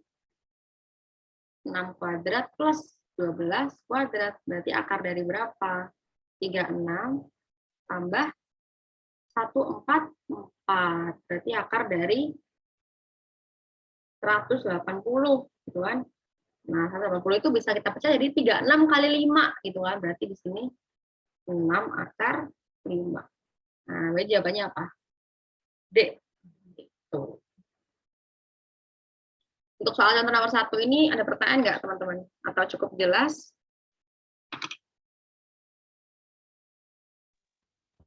6 kuadrat plus 12 kuadrat, berarti akar dari berapa? 36 tambah 144, berarti akar dari 180 gitu kan. Nah, 180 itu bisa kita pecah jadi 36 kali 5 gitu kan. Berarti di sini 6 akar 5. Nah, berarti jawabannya apa? D. Gitu. Untuk soal contoh nomor 1 ini ada pertanyaan nggak teman-teman? Atau cukup jelas?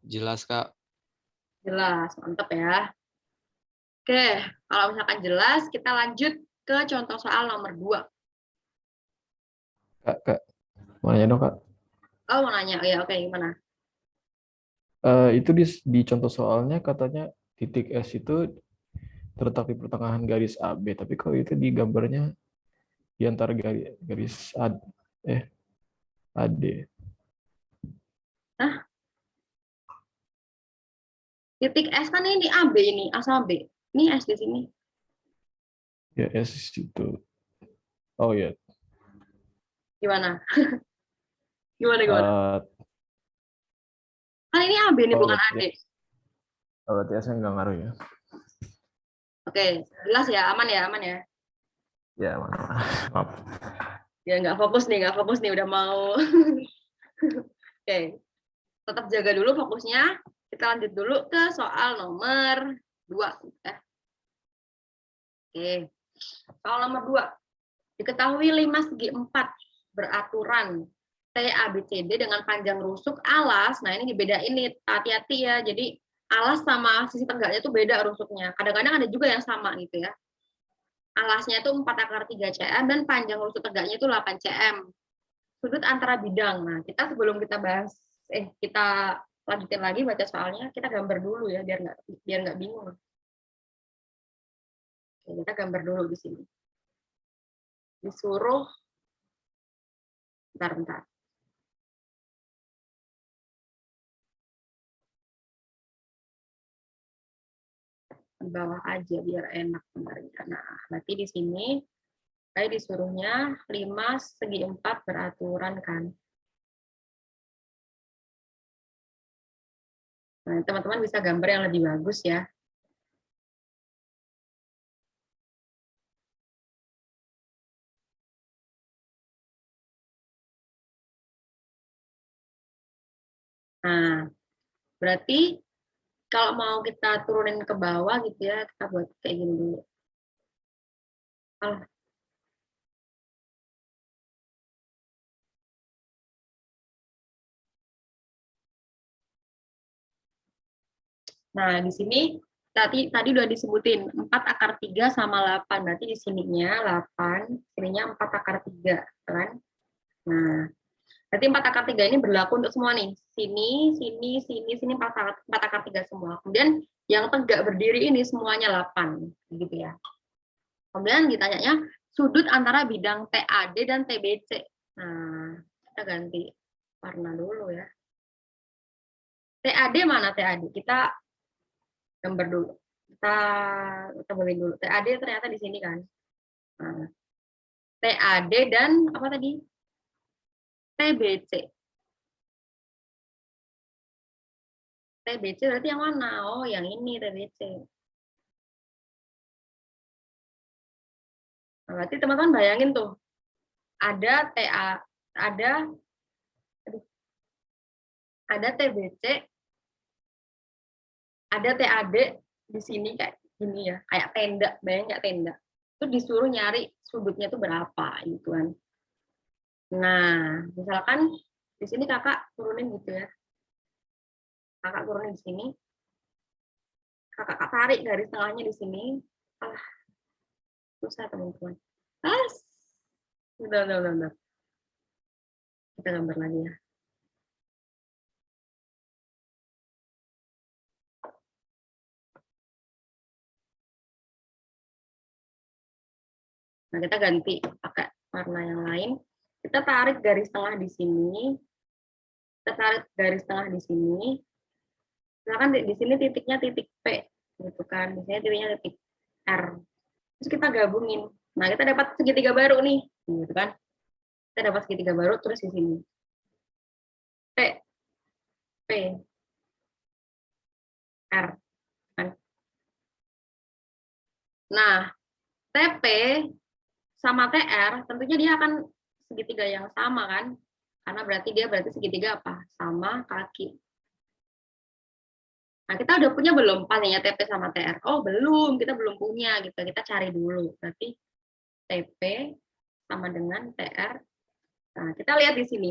Jelas, Kak. Jelas, mantap ya. Oke, kalau misalkan jelas, kita lanjut ke contoh soal nomor 2. Kak, mau nanya dong, Kak. Oh, mau nanya. Ya, oke, gimana? Itu di contoh soalnya katanya titik S itu terletak di pertengahan garis AB, tapi kalau itu di gambarnya di antara garis AD. Hah? Titik S kan ini AB ini, asal B. Ini S di sini. Ya, S itu. Oh ya. Gimana? Gimana? Kan ini AB nih, bukan AD. Berarti S-nya nggak ngaruh ya? Oke, jelas ya, aman ya. Ya, maaf. Ya, nggak fokus nih, udah mau. Oke, tetap jaga dulu fokusnya. Kita lanjut dulu ke soal nomor 2. Oke, soal nomor 2. Diketahui 5 segi 4 beraturan TABCD dengan panjang rusuk alas. Nah, ini dibedain nih, hati-hati ya. Jadi alas sama sisi tegaknya itu beda rusuknya. Kadang-kadang ada juga yang sama gitu ya. Alasnya itu 4 akar 3 cm dan panjang rusuk tegaknya itu 8 cm. Sudut antara bidang. Nah, kita sebelum kita bahas, kita lanjutin lagi baca soalnya, kita gambar dulu ya, biar nggak bingung. Oke, kita gambar dulu di sini. Disuruh, bentar. Di bawah aja biar enak bentarnya. Nah, berarti di sini saya disuruhnya 5 segi 4 beraturan kan. Nah, teman-teman bisa gambar yang lebih bagus ya. Nah, berarti kalau mau kita turunin ke bawah gitu ya, kita buat kayak gini dulu. Nah, di sini tadi udah disebutin 4 akar 3 sama 8. Berarti di sininya 8, sininya 4 akar 3, kan? Nah, berarti 4 akar 3 ini berlaku untuk semua nih. Sini 4 akar 3 semua. Kemudian yang tegak berdiri ini semuanya 8, gitu ya. Kemudian ditanyanya sudut antara bidang TAD dan TBC. Nah, kita ganti warna dulu ya. TAD mana TAD? Kita gambar dulu. Kita tebalin dulu. TAD ternyata di sini kan. Nah, TAD dan apa tadi? TBC. TBC berarti yang mana? Oh, yang ini TBC. Nah, berarti teman-teman bayangin tuh. Ada TBC, ada TAD di sini kayak gini ya, kayak tenda, bayangin nggak tenda. Terus disuruh nyari sudutnya itu berapa gitu kan. Nah, misalkan di sini kakak turunin gitu ya. Kakak turunin di sini. Kakak tarik garis tengahnya di sini. Susah teman-teman. Udah. Kita gambar lagi ya. Nah, kita ganti pakai warna yang lain. Kita tarik garis tengah di sini. Kita tarik garis tengah di sini. Misalkan di sini titiknya titik P, gitu kan. Di sini titiknya titik R. Terus kita gabungin. Nah, kita dapat segitiga baru nih, gitu kan. Kita dapat segitiga baru terus di sini. P, R. Kan? Nah, TP sama TR tentunya dia akan segitiga yang sama kan, karena berarti segitiga apa? Sama kaki. Nah, kita udah punya belum panjangnya TP sama TR? Oh, belum, kita belum punya gitu. Kita cari dulu. Berarti TP sama dengan TR. Nah, kita lihat di sini.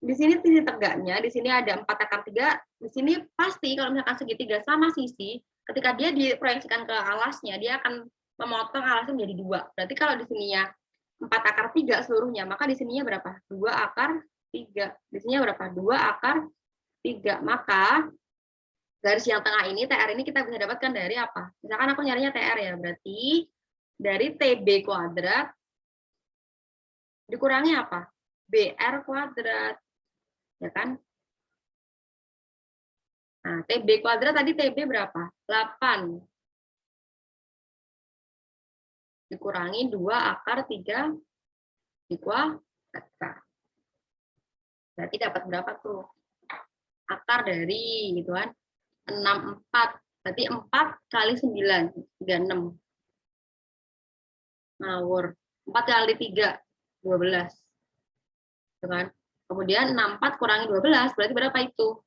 Di sini titik tegaknya, di sini ada 4/3. Di sini pasti kalau misalkan segitiga sama sisi, ketika dia diproyeksikan ke alasnya, dia akan memotong alasnya menjadi 2. Berarti kalau di sininya 4/3 seluruhnya, maka di sininya berapa? 2/3. Di sininya berapa? 2/3. Maka garis yang tengah ini, TR ini kita bisa dapatkan dari apa? Misalkan aku nyarinya TR ya, berarti dari TB kuadrat dikurangi apa? BR kuadrat. Ya kan? Nah, TB kuadrat tadi TB berapa? 8. Dikurangi 2/3 dikuadrat. Berarti dapat berapa tuh? Akar dari gitu kan? 64. Berarti 4 kali 9, 36. Ngawur. 4 kali 3, 12. Gitu kan? Kemudian 64 kurangi 12, berarti berapa itu?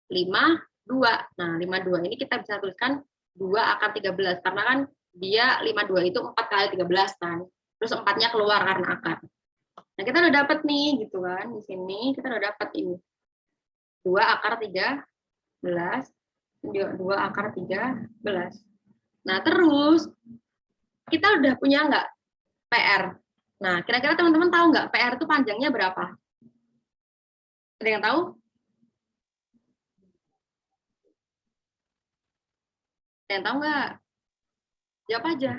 52. Nah, 52 ini kita bisa tuliskan 2/13, karena kan dia 52 itu 4 kali 13 kan. Terus 4-nya keluar karena akar. Nah, kita udah dapat nih, gitu kan. Di sini kita udah dapat ini. 2/13. 2/13. Nah, terus kita udah punya nggak PR? Nah, kira-kira teman-teman tahu nggak PR itu panjangnya berapa? Ada yang tahu? Ada yang tahu nggak? Jawab aja.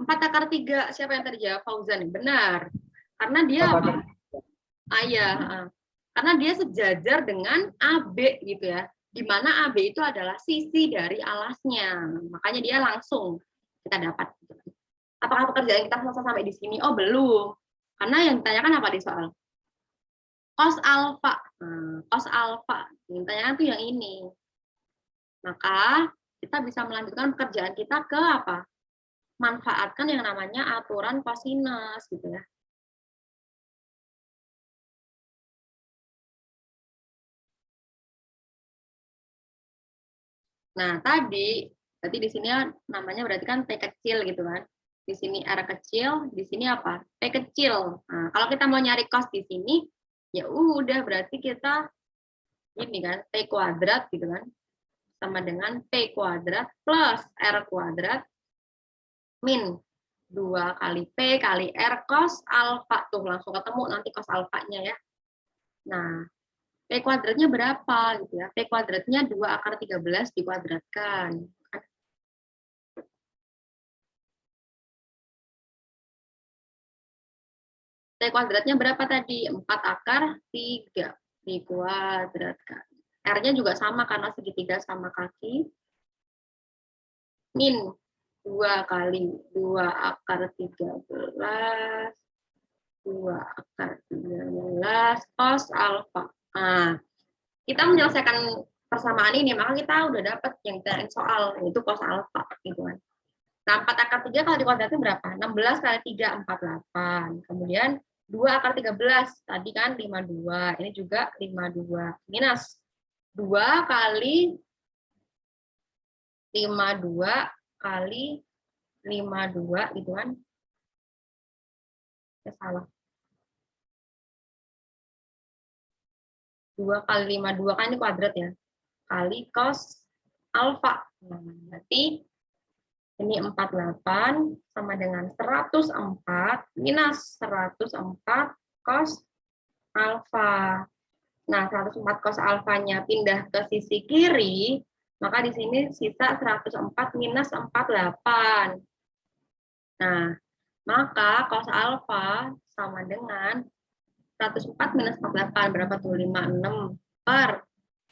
4/3. Siapa yang tadi jawab? Fauzan. Benar. Karena dia apa? Karena dia sejajar dengan AB gitu ya. Di mana AB itu adalah sisi dari alasnya. Makanya dia langsung kita dapat. Apakah pekerjaan kita selesai sampai di sini? Oh, belum. Karena yang ditanyakan apa di soal? Cos alfa. Cos alfa. Yang ditanyakan tuh yang ini. Maka kita bisa melanjutkan pekerjaan kita ke apa? Manfaatkan yang namanya aturan kosinus gitu ya. Nah, tadi berarti di sini namanya berarti kan T kecil gitu kan. Di sini R kecil, di sini apa? P kecil. Nah, kalau kita mau nyari cos di sini, ya udah berarti kita ini kan T kuadrat gitu kan. Sama dengan P kuadrat plus R kuadrat min 2 kali P kali R cos alfa. Tuh, langsung ketemu nanti cos alfanya ya. Nah, P kuadratnya berapa gitu ya? P kuadratnya 2/13 dikuadratkan. P kuadratnya berapa tadi? 4/3 dikuadratkan. R-nya juga sama karena segitiga sama kaki. Min 2 kali 2/13. 2/13 cos alfa. Nah, kita menyelesaikan persamaan ini, maka kita udah dapat yang ditanyain soal, yaitu cos alfa gitu kan. Nah, 4/3 kalau dikuadratin berapa? 16 kali 3, 48. Kemudian 2/13, tadi kan 52. Ini juga 52. Minus 2 kali 52 kali 52 gitu kan. Salah. 2 kali 52 kan ini kuadrat ya. Kali cos alfa. Nah, berarti ini 48 sama dengan 104 minus 104 cos alfa. Nah, 104 cos alfanya pindah ke sisi kiri, maka di sini sisa 104 minus 48. Nah, maka cos alfa sama dengan 104 minus 48, berapa tuh? 56 per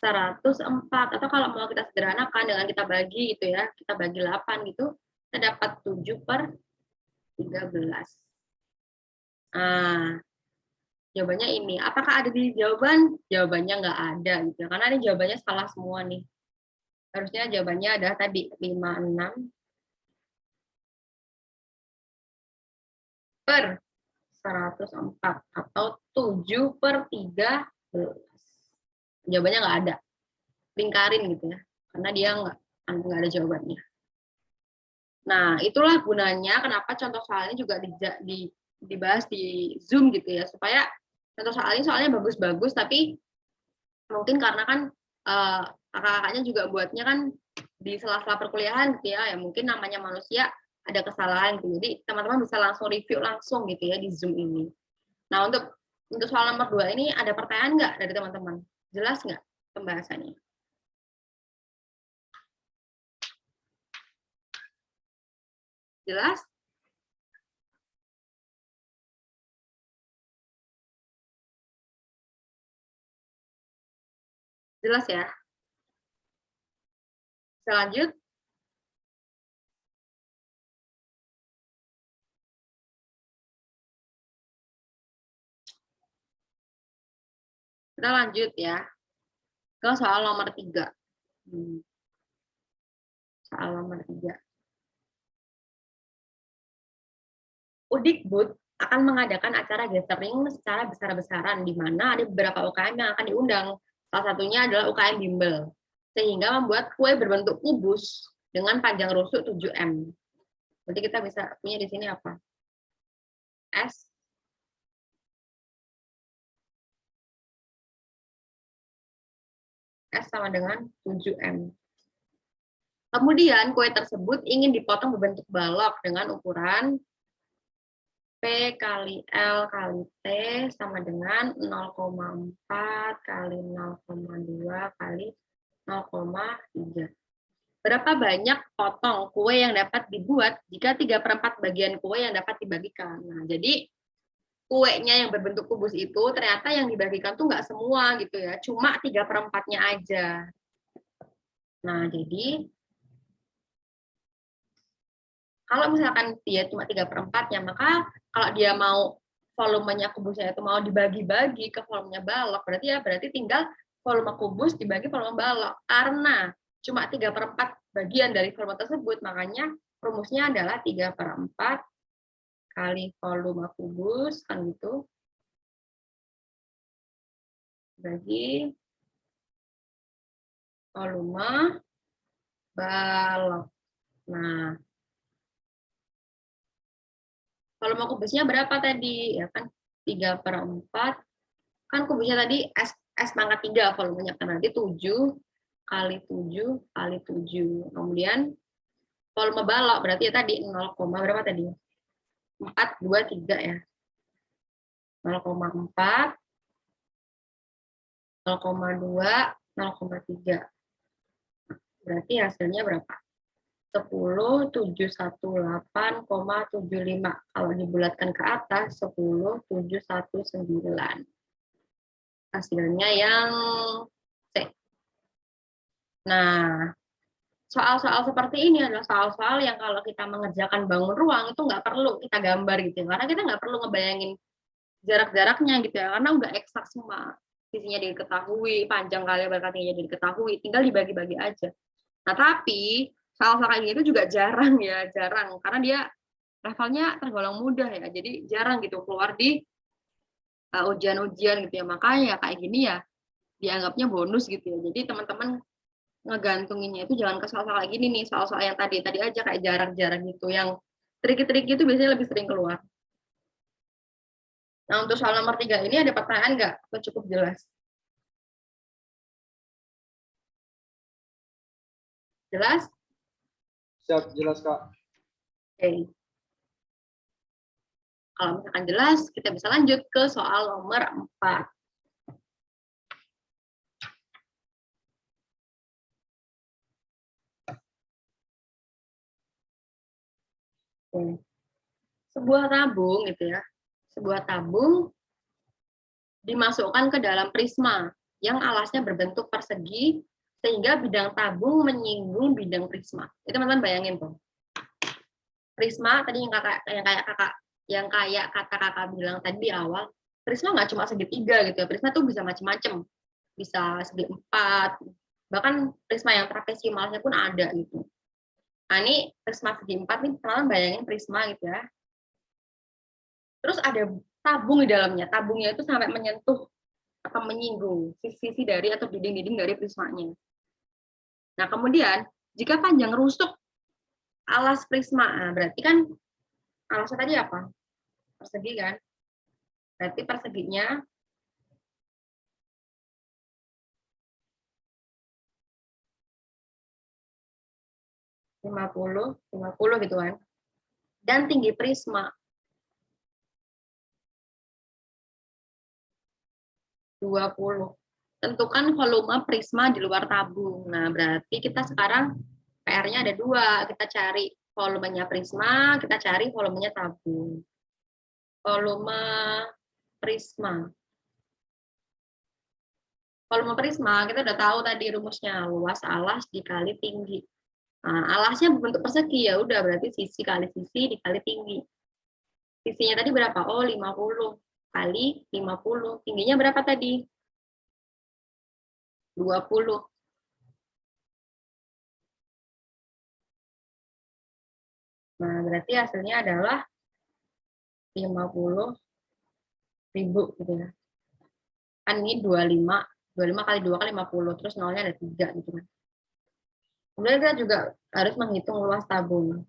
104. Atau kalau mau kita sederhanakan dengan kita bagi gitu ya, kita bagi 8 gitu, kita dapat 7 per 13. Nah, jawabannya ini. Apakah ada di jawaban? Jawabannya nggak ada gitu. Karena ini jawabannya salah semua nih. Harusnya jawabannya ada tadi 56 per 104 atau 7 per 13. Jawabannya nggak ada. Lingkarin gitu ya. Karena dia nggak ada jawabannya. Nah, itulah gunanya kenapa contoh soalnya juga dibahas di Zoom gitu ya, supaya contoh soalnya bagus-bagus, tapi mungkin karena kan kakak-kakaknya juga buatnya kan di sela-sela perkuliahan gitu ya, mungkin namanya manusia ada kesalahan gitu, jadi teman-teman bisa langsung review langsung gitu ya di Zoom ini. Nah, untuk soal nomor 2 ini ada pertanyaan nggak dari teman-teman? Jelas nggak pembahasannya? Jelas? Jelas ya? Bisa lanjut? Kita lanjut ya ke soal nomor 3. Soal nomor 3. Udikbud akan mengadakan acara gathering secara besar-besaran di mana ada beberapa UKM yang akan diundang. Salah satunya adalah UKM Bimbel. Sehingga membuat kue berbentuk kubus dengan panjang rusuk 7M. Nanti kita bisa punya di sini apa? S sama dengan 7M. Kemudian kue tersebut ingin dipotong berbentuk balok dengan ukuran P kali L kali T sama dengan 0,4 kali 0,2 kali 0,3. Berapa banyak potong kue yang dapat dibuat jika 3/4 bagian kue yang dapat dibagikan? Nah, jadi kuenya yang berbentuk kubus itu ternyata yang dibagikan tuh nggak semua gitu ya, cuma 3/4-nya aja. Nah, jadi kalau misalkan dia cuma 3/4-nya, maka kalau dia mau volumenya kubusnya itu mau dibagi-bagi ke volumenya balok, berarti tinggal volume kubus dibagi volume balok. Karena cuma 3/4 bagian dari volume tersebut, makanya rumusnya adalah 3/4 kali volume kubus, kan gitu, bagi volume balok. Nah, volume kubusnya berapa tadi? Ya kan 3/4, kan kubusnya tadi S pangkat 3 volumenya, kan nanti 7 kali 7 kali 7. Kemudian volume balok berarti ya tadi 0, berapa tadi? 4, 2, 3 ya. 0,4, 0,2, 0,3. Berarti hasilnya berapa? 10.718,75. Kalau dibulatkan ke atas, 10.719. Hasilnya yang C. Nah, soal-soal seperti ini adalah soal-soal yang kalau kita mengerjakan bangun ruang itu nggak perlu kita gambar gitu, karena kita nggak perlu ngebayangin jarak-jaraknya gitu ya, karena udah eksak semua, sisinya diketahui, panjang kali lebar tingginya diketahui, tinggal dibagi-bagi aja. Nah, tapi soal-soal kayak gitu juga jarang, karena dia levelnya tergolong mudah ya, jadi jarang gitu keluar di ujian-ujian gitu ya, makanya kayak gini ya dianggapnya bonus gitu ya. Jadi teman-teman ngegantunginnya itu jangan ke soal-soal kayak gini nih, soal-soal yang tadi aja kayak jarak-jarak gitu, yang trik-trik itu biasanya lebih sering keluar. Nah, untuk soal nomor 3 ini ada pertanyaan nggak? Atau cukup jelas? Jelas? Siap, jelas Kak. Oke. Kalau misalkan jelas, kita bisa lanjut ke soal nomor 4. Oke. Sebuah tabung gitu ya. Sebuah tabung dimasukkan ke dalam prisma yang alasnya berbentuk persegi sehingga bidang tabung menyinggung bidang prisma. Itu teman-teman bayangin tuh. Prisma tadi yang kayak kata kakak bilang tadi di awal, prisma nggak cuma segitiga gitu ya. Prisma tuh bisa macam-macam. Bisa segi 4, bahkan prisma yang trapesium alasnya pun ada gitu. Nah, ini prisma segi 4 nih, teman-teman bayangin prisma gitu ya. Terus ada tabung di dalamnya. Tabungnya itu sampai menyentuh atau menyinggung sisi-sisi dari atau dinding-dinding dari prismanya. Nah, kemudian jika panjang rusuk alas prisma, nah, berarti kan alasnya tadi apa? Persegi kan? Berarti perseginya lima puluh gitu kan. Dan tinggi prisma 20. Tentukan volume prisma di luar tabung. Nah, berarti kita sekarang PR-nya ada 2. Kita cari volumenya prisma, kita cari volumenya tabung. Volume prisma. Volume prisma, kita udah tahu tadi rumusnya, luas alas dikali tinggi. Nah, alasnya berbentuk persegi, ya udah berarti sisi kali sisi dikali tinggi. Sisinya tadi berapa? Oh, 50 kali 50. Tingginya berapa tadi? 20. Nah, berarti hasilnya adalah 50.000 gitu ya. Kan ini 25 kali 2 kali 50, terus nolnya ada 3 gitu kan. Kemudian kita juga harus menghitung luas tabung.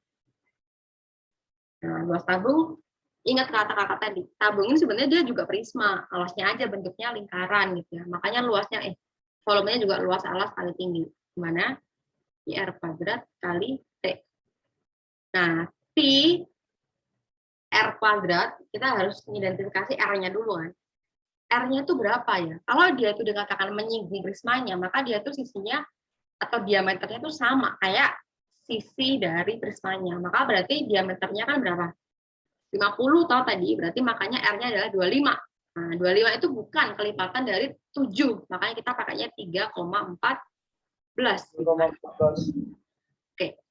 Nah, luas tabung, ingat kata kakak tadi, tabung ini sebenarnya dia juga prisma, alasnya aja bentuknya lingkaran gitu ya. Makanya luasnya, volumenya juga luas alas kali tinggi. Gimana? IR kuadrat kali T. Nah, T R kuadrat, kita harus mengidentifikasi R-nya dulu kan. R-nya itu berapa ya? Kalau dia itu dikatakan menyinggung prismanya, maka dia itu sisinya atau diameternya itu sama kayak sisi dari prismanya. Maka berarti diameternya kan berapa? 50 tau tadi, berarti makanya R-nya adalah 25. Nah, 25 itu bukan kelipatan dari 7, makanya kita pakainya 3,14. Oke.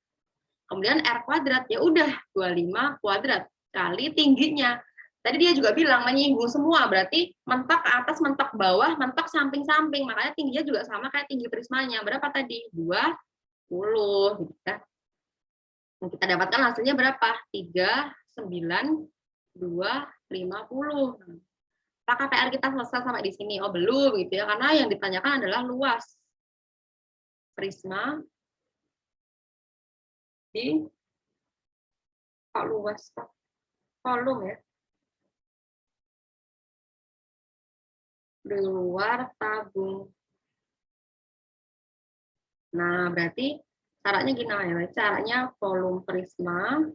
Kemudian R kuadrat, ya udah 25 kuadrat kali tingginya. Tadi dia juga bilang menyinggung semua, berarti mentok ke atas, mentok bawah, mentok samping-samping. Makanya tingginya juga sama kayak tinggi prismanya. Berapa tadi? 20. Gitu kan. Yang kita dapatkan hasilnya berapa? 3, 9, 2, 50. Apakah PR kita selesai sampai di sini? Oh, belum gitu ya, karena yang ditanyakan adalah luas prisma di luas volume ya. Di luar tabung. Nah, berarti caranya gimana ya? Caranya volume prisma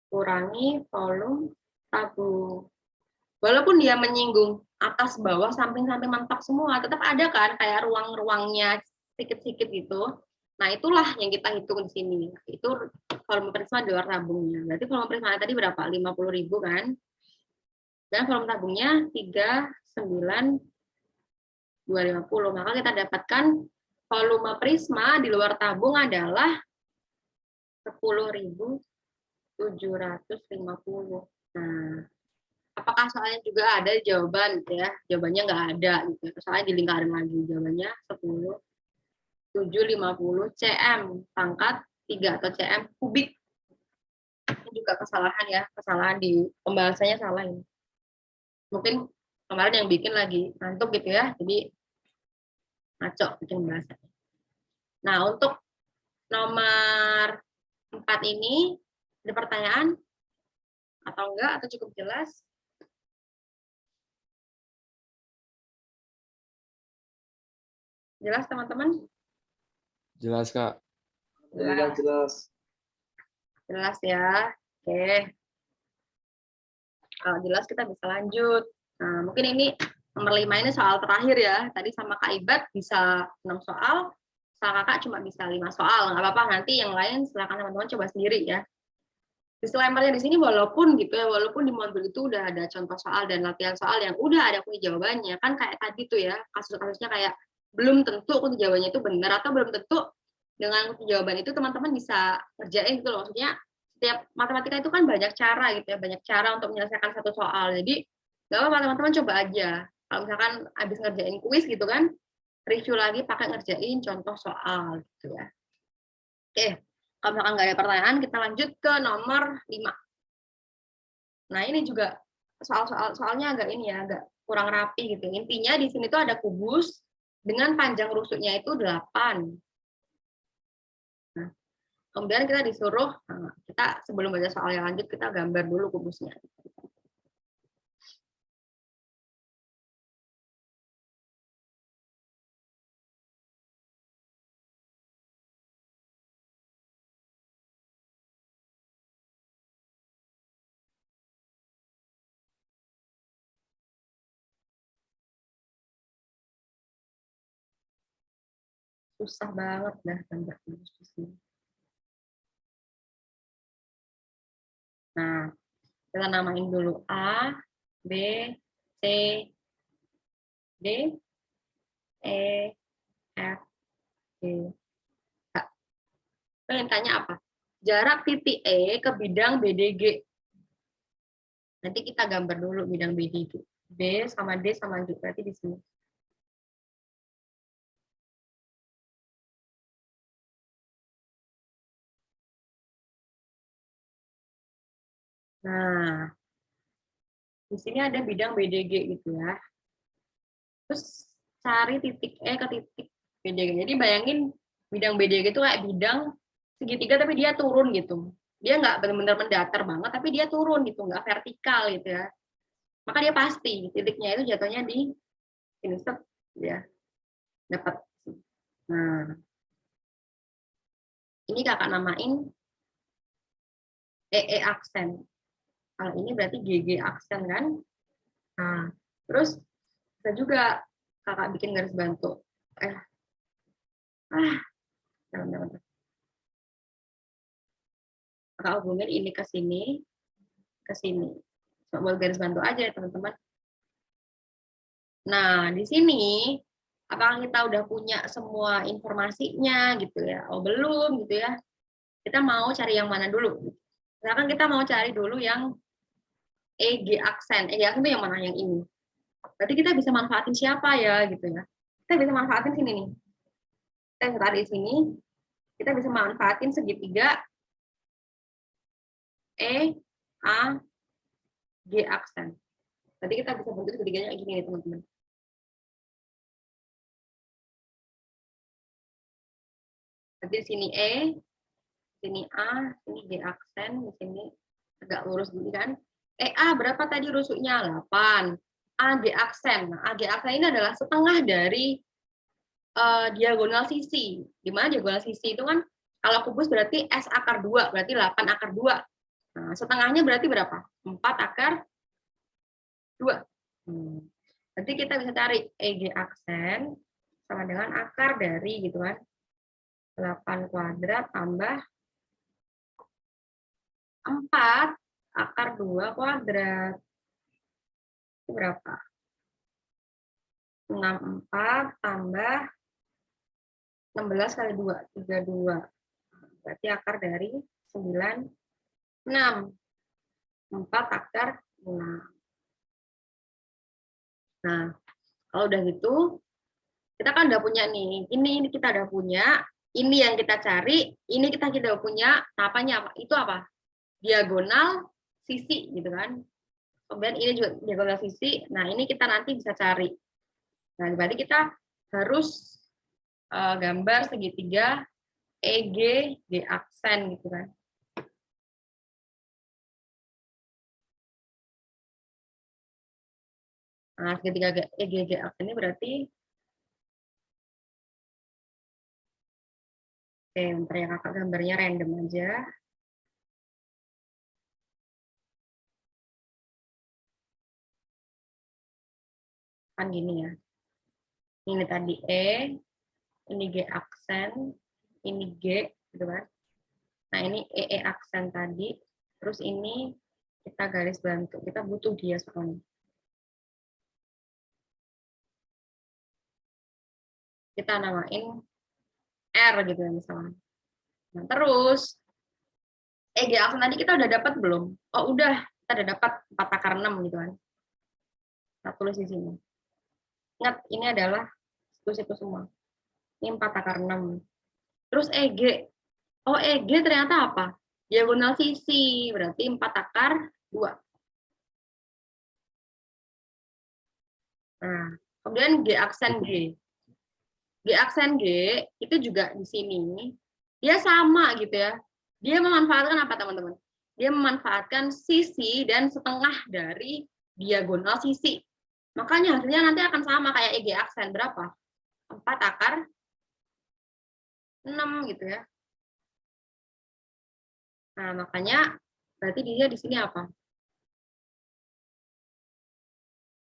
kurangi volume tabung. Walaupun dia menyinggung atas bawah samping-samping mentok semua, tetap ada kan kayak ruang-ruangnya sedikit-sedikit gitu. Nah, itulah yang kita hitung di sini. Itu volume prisma di luar tabungnya. Berarti volume prisma tadi berapa? 50.000 kan? Dan volume tabungnya 39.250. Maka kita dapatkan volume prisma di luar tabung adalah 10.750. Nah, apakah soalnya juga ada jawaban gitu ya? Jawabannya nggak ada gitu. Soalnya dilingkarin lagi. Jawabannya 10.750 cm pangkat 3 atau cm kubik. Ini juga kesalahan ya, kesalahan di pembahasannya salah ini. Mungkin kemarin yang bikin lagi ngantuk gitu ya, jadi ngaco bikin bahasa. Nah, untuk nomor 4 ini, ada pertanyaan? Atau enggak? Atau cukup jelas? Jelas, teman-teman? Jelas, Kak. Jelas, jelas. Jelas ya. Oke. Kalau jelas kita bisa lanjut. Nah, mungkin ini nomor 5 ini soal terakhir ya. Tadi sama Kak Ibad bisa 6 soal, sama Kakak cuma bisa 5 soal. Nggak apa-apa, nanti yang lain silakan teman-teman coba sendiri ya. Disclaimer-nya di sini walaupun gitu ya, walaupun di modul itu udah ada contoh soal dan latihan soal yang udah ada kunci jawabannya, kan kayak tadi tuh ya, kasus-kasusnya kayak belum tentu kunci jawabannya itu benar atau belum tentu dengan kunci jawaban itu teman-teman bisa kerjain gitu loh. Maksudnya setiap matematika itu kan banyak cara gitu ya, banyak cara untuk menyelesaikan satu soal. Jadi nggak apa-apa teman-teman coba aja. Kalau misalkan habis ngerjain kuis gitu kan, review lagi pakai ngerjain contoh soal gitu ya. Oke, kalau misalkan nggak ada pertanyaan, kita lanjut ke nomor 5. Nah ini juga soalnya agak ini ya, agak kurang rapi gitu. Intinya di sini tuh ada kubus dengan panjang rusuknya itu 8. Nah, kemudian kita disuruh, kita sebelum baca soal yang lanjut, kita gambar dulu kubusnya. Susah banget dah gambar kubus di sini. Nah, kita namain dulu A, B, C, D, E, F, G, H. Pengen tanya apa? Jarak titik E ke bidang BDG. Nanti kita gambar dulu bidang BDG. B sama D sama G, berarti di sini. Nah, di sini ada bidang BDG gitu ya. Terus cari titik E ke titik BDG. Jadi bayangin bidang BDG itu kayak bidang segitiga tapi dia turun gitu. Dia nggak benar-benar mendatar banget, tapi dia turun gitu, nggak vertikal gitu ya. Maka dia pasti titiknya itu jatuhnya di sini, set, ya dapat. Nah, ini kakak namain EE aksen. Kalau ini berarti GG aksen kan. Nah, terus bisa juga kakak bikin garis bantu. Bentar. Kakak hubungin ini ke sini, ke sini. Cuma buat garis bantu aja ya teman-teman. Nah, di sini apakah kita udah punya semua informasinya gitu ya? Oh, belum gitu ya. Kita mau cari yang mana dulu? Misalkan kita mau cari dulu yang EG aksen. EG aksen itu yang mana? Yang ini. Berarti kita bisa manfaatin siapa ya gitu ya? Kita bisa manfaatin sini nih. Kita bisa tarik di sini. Kita bisa manfaatin segitiga E, A, G aksen. Berarti kita bisa bentuk segitiganya kayak gini nih teman-teman. Berarti di sini E, sini A, sini G aksen, di sini agak lurus gini kan. A berapa tadi rusuknya? 8. AG aksen. Nah, AG aksen ini adalah setengah dari diagonal sisi. Di mana diagonal sisi itu kan kalau kubus berarti S akar 2, berarti 8 akar 2. Nah, setengahnya berarti berapa? 4 akar 2. Berarti kita bisa cari EG aksen sama dengan akar dari gitu kan. 8 kuadrat tambah 4 akar 2 kuadrat. Itu berapa? 64 tambah 16 kali 2, 32. Berarti akar dari 9, 6. 4 akar 6. Nah, kalau udah gitu, kita kan udah punya nih. Ini kita udah punya. Ini yang kita cari. Ini kita udah punya. Apanya apa? Itu apa? Diagonal sisi gitu kan. Kemudian ini juga diagonal sisi. Nah, ini kita nanti bisa cari. Nah, berarti kita harus gambar segitiga EG G aksen gitu kan. Nah, segitiga EG G aksen ini berarti oke, bentar ya kakak gambarnya random aja. Kan gini ya. Ini tadi E, ini G aksen, ini G, gitu kan. Nah, ini EE aksen tadi, terus ini kita garis bantu, kita butuh dia soalnya. Kita namain R gitu ya misalnya. Nah, terus EG aksen tadi kita udah dapat belum? Oh, udah, kita udah dapat 4 akar 6 gitu kan. Kita tulis di sini. Ingat, ini adalah itu semua. Ini 4 akar 6. Terus EG. Oh, EG ternyata apa? Diagonal sisi, berarti 4 akar 2. Nah, kemudian G aksen G. G aksen G itu juga di sini. Dia sama gitu ya. Dia memanfaatkan apa, teman-teman? Dia memanfaatkan sisi dan setengah dari diagonal sisi. Makanya hasilnya nanti akan sama kayak EG aksen. Berapa? 4 akar 6 gitu ya. Nah, makanya berarti dia di sini apa?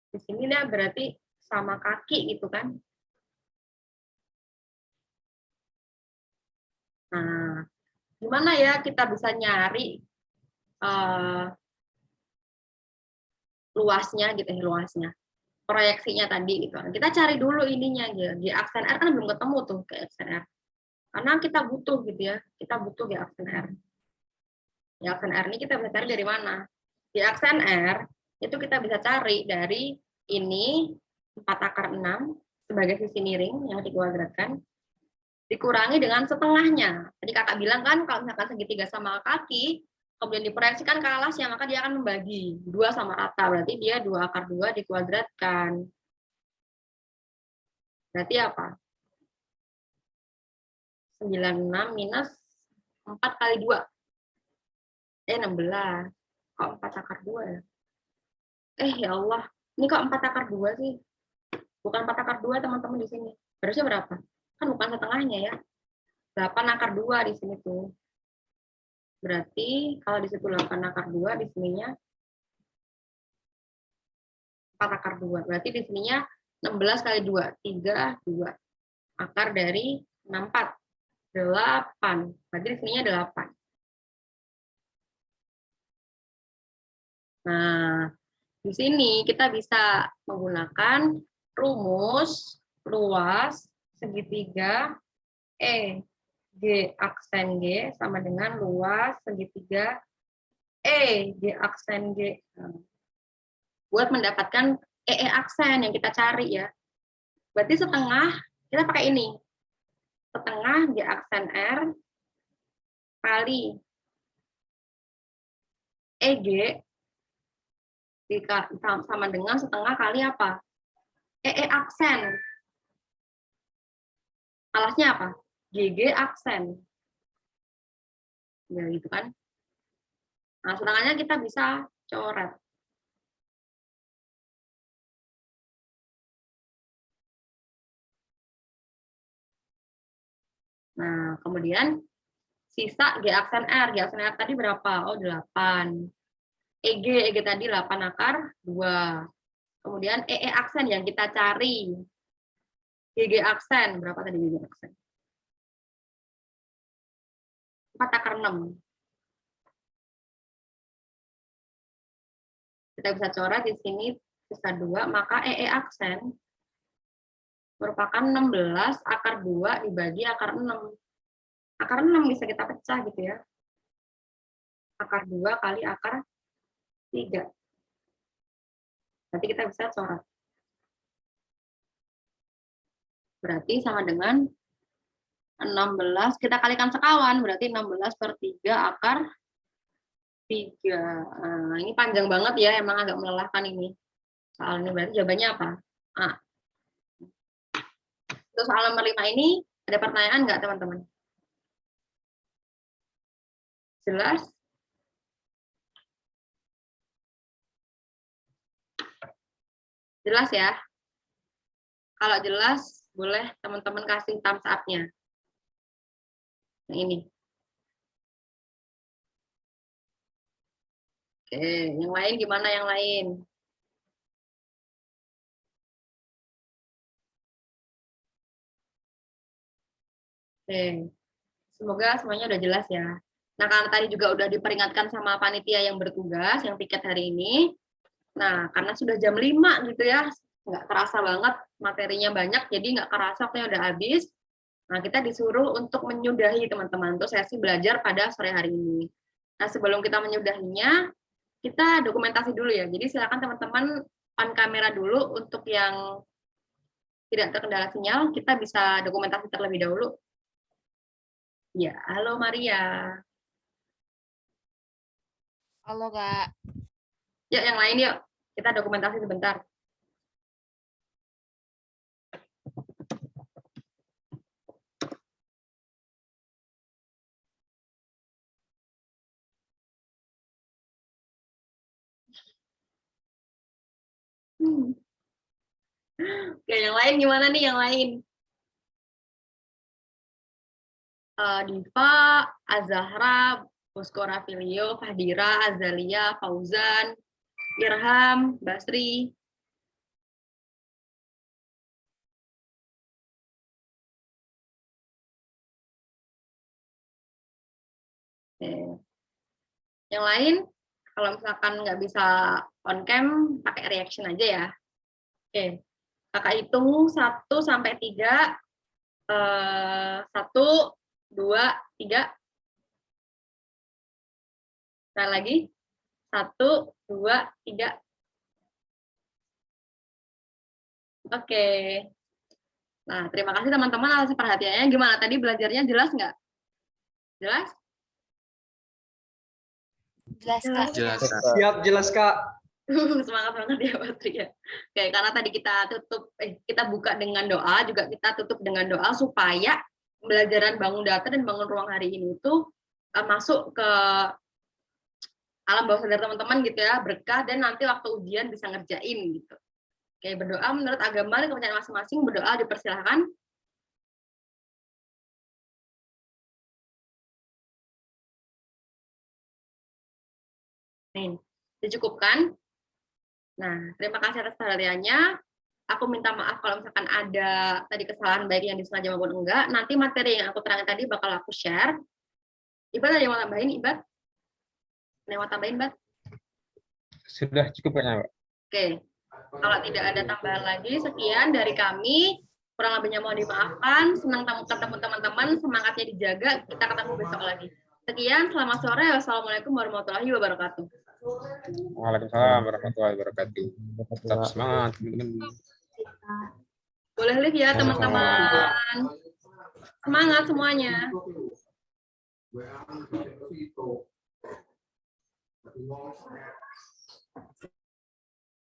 Di sini dia berarti sama kaki gitu kan. Nah, gimana ya kita bisa nyari luasnya gitu ya, luasnya. Proyeksinya tadi gitu. Kita cari dulu ininya aja. Di aksen R kan belum ketemu tuh ke aksen R. Karena kita butuh gitu ya. Kita butuh di aksen R. Di aksen R ini kita bisa cari dari mana? Di aksen R itu kita bisa cari dari ini 4 akar 6 sebagai sisi miring yang dikuadratkan dikurangi dengan setengahnya. Tadi kakak bilang kan kalau misalkan segitiga sama kaki kemudian diproyeksikan ke alasnya, maka dia akan membagi 2 sama rata. Berarti dia 2 akar 2 dikuadratkan. Berarti apa? 96 minus 4 kali 2. 16. Kok 4 akar 2 ya? Ya Allah. Ini kok 4 akar 2 sih? Bukan 4 akar 2 teman-teman di sini. Harusnya berapa? Kan bukan setengahnya ya. 8 akar 2 di sini tuh. Berarti kalau di situ 8 akar 2, di sininya 4 akar 2. Berarti di sininya 16 kali 2, 3, 2. Akar dari 64, 8. Berarti di sininya 8. Nah, di sini kita bisa menggunakan rumus luas segitiga E G aksen G sama dengan luas segitiga E G aksen G. Buat mendapatkan EE aksen yang kita cari ya. Berarti setengah, kita pakai ini. Setengah G aksen R kali EG sama dengan setengah kali apa? EE aksen. Alasnya apa? GG aksen. Ya gitu kan. Nah, setengahnya kita bisa coret. Nah, kemudian sisa G aksen R. G aksen R tadi berapa? Oh, 8. EG tadi 8 akar 2. Kemudian EE aksen yang kita cari. GG aksen. Berapa tadi GG aksen? 4 akar 6. Kita bisa coret di sini sisa 2, maka EE aksen merupakan 16 akar 2 dibagi akar 6. Akar 6 bisa kita pecah gitu ya. Akar 2 kali akar 3. Berarti kita bisa coret. Berarti sama dengan 16, kita kalikan sekawan, berarti 16 per 3 akar 3. Nah, ini panjang banget ya, emang agak melelahkan ini. Soal ini berarti jawabannya apa? A. Terus soal nomor 5 ini Ada pertanyaan nggak teman-teman? Jelas? Jelas ya? Kalau jelas, boleh teman-teman kasih thumbs up-nya. Yang ini. Oke, yang lain gimana yang lain? Oke, semoga semuanya udah jelas ya. Nah, karena tadi juga udah diperingatkan sama panitia yang bertugas, yang piket hari ini. Nah, karena sudah jam 5 gitu ya, nggak terasa banget, materinya banyak, jadi nggak kerasa waktunya udah habis. Nah, kita disuruh untuk menyudahi teman-teman, untuk sesi belajar pada sore hari ini. Nah, sebelum kita menyudahinya, kita dokumentasi dulu ya. Jadi silakan teman-teman on kamera dulu untuk yang tidak terkendala sinyal, kita bisa dokumentasi terlebih dahulu. Ya, halo Maria. Halo, Kak. Ya, yang lain yuk. Kita dokumentasi sebentar. Oke, yang lain gimana nih yang lain? Diva, Azahra, Buskora Filio, Fahdira, Azalia, Fauzan, Irham, Basri. Oke. Yang lain, kalau misalkan nggak bisa on cam, pakai reaction aja ya. Oke, kakak hitung 1 sampai 3. 1, 2, 3. Sekali lagi. 1, 2, 3. Oke. Nah, terima kasih teman-teman atas perhatiannya. Gimana tadi belajarnya, jelas nggak? Jelas? Jelas, Kak. Jelas, Kak. Siap, jelas Kak. Semangat banget ya Patri ya. Oke, karena tadi kita buka dengan doa, juga kita tutup dengan doa supaya pembelajaran bangun data dan bangun ruang hari ini itu masuk ke alam bawah sadar teman-teman gitu ya, berkah, dan nanti waktu ujian bisa ngerjain gitu. Oke, berdoa menurut agama dan kepercayaan masing-masing, berdoa dipersilahkan. Nih, dicukupkan. Nah, terima kasih atas perhatiannya. Aku minta maaf kalau misalkan ada tadi kesalahan baik yang disengaja maupun enggak. Nanti materi yang aku terangkan tadi bakal aku share. Ibad ada yang mau tambahin, Ibad? Ada yang mau tambahin, Ibad? Sudah cukup kan, Pak? Oke. Kalau tidak ada tambahan lagi, sekian dari kami. Kurang lebihnya mohon dimaafkan. Senang ketemu teman-teman, semangatnya dijaga. Kita ketemu besok lagi. Sekian, selamat sore. Wassalamualaikum warahmatullahi wabarakatuh. Waalaikumsalam warahmatullahi wabarakatuh. Tetap semangat, teman-teman. Boleh live ya, teman-teman. Semangat semuanya.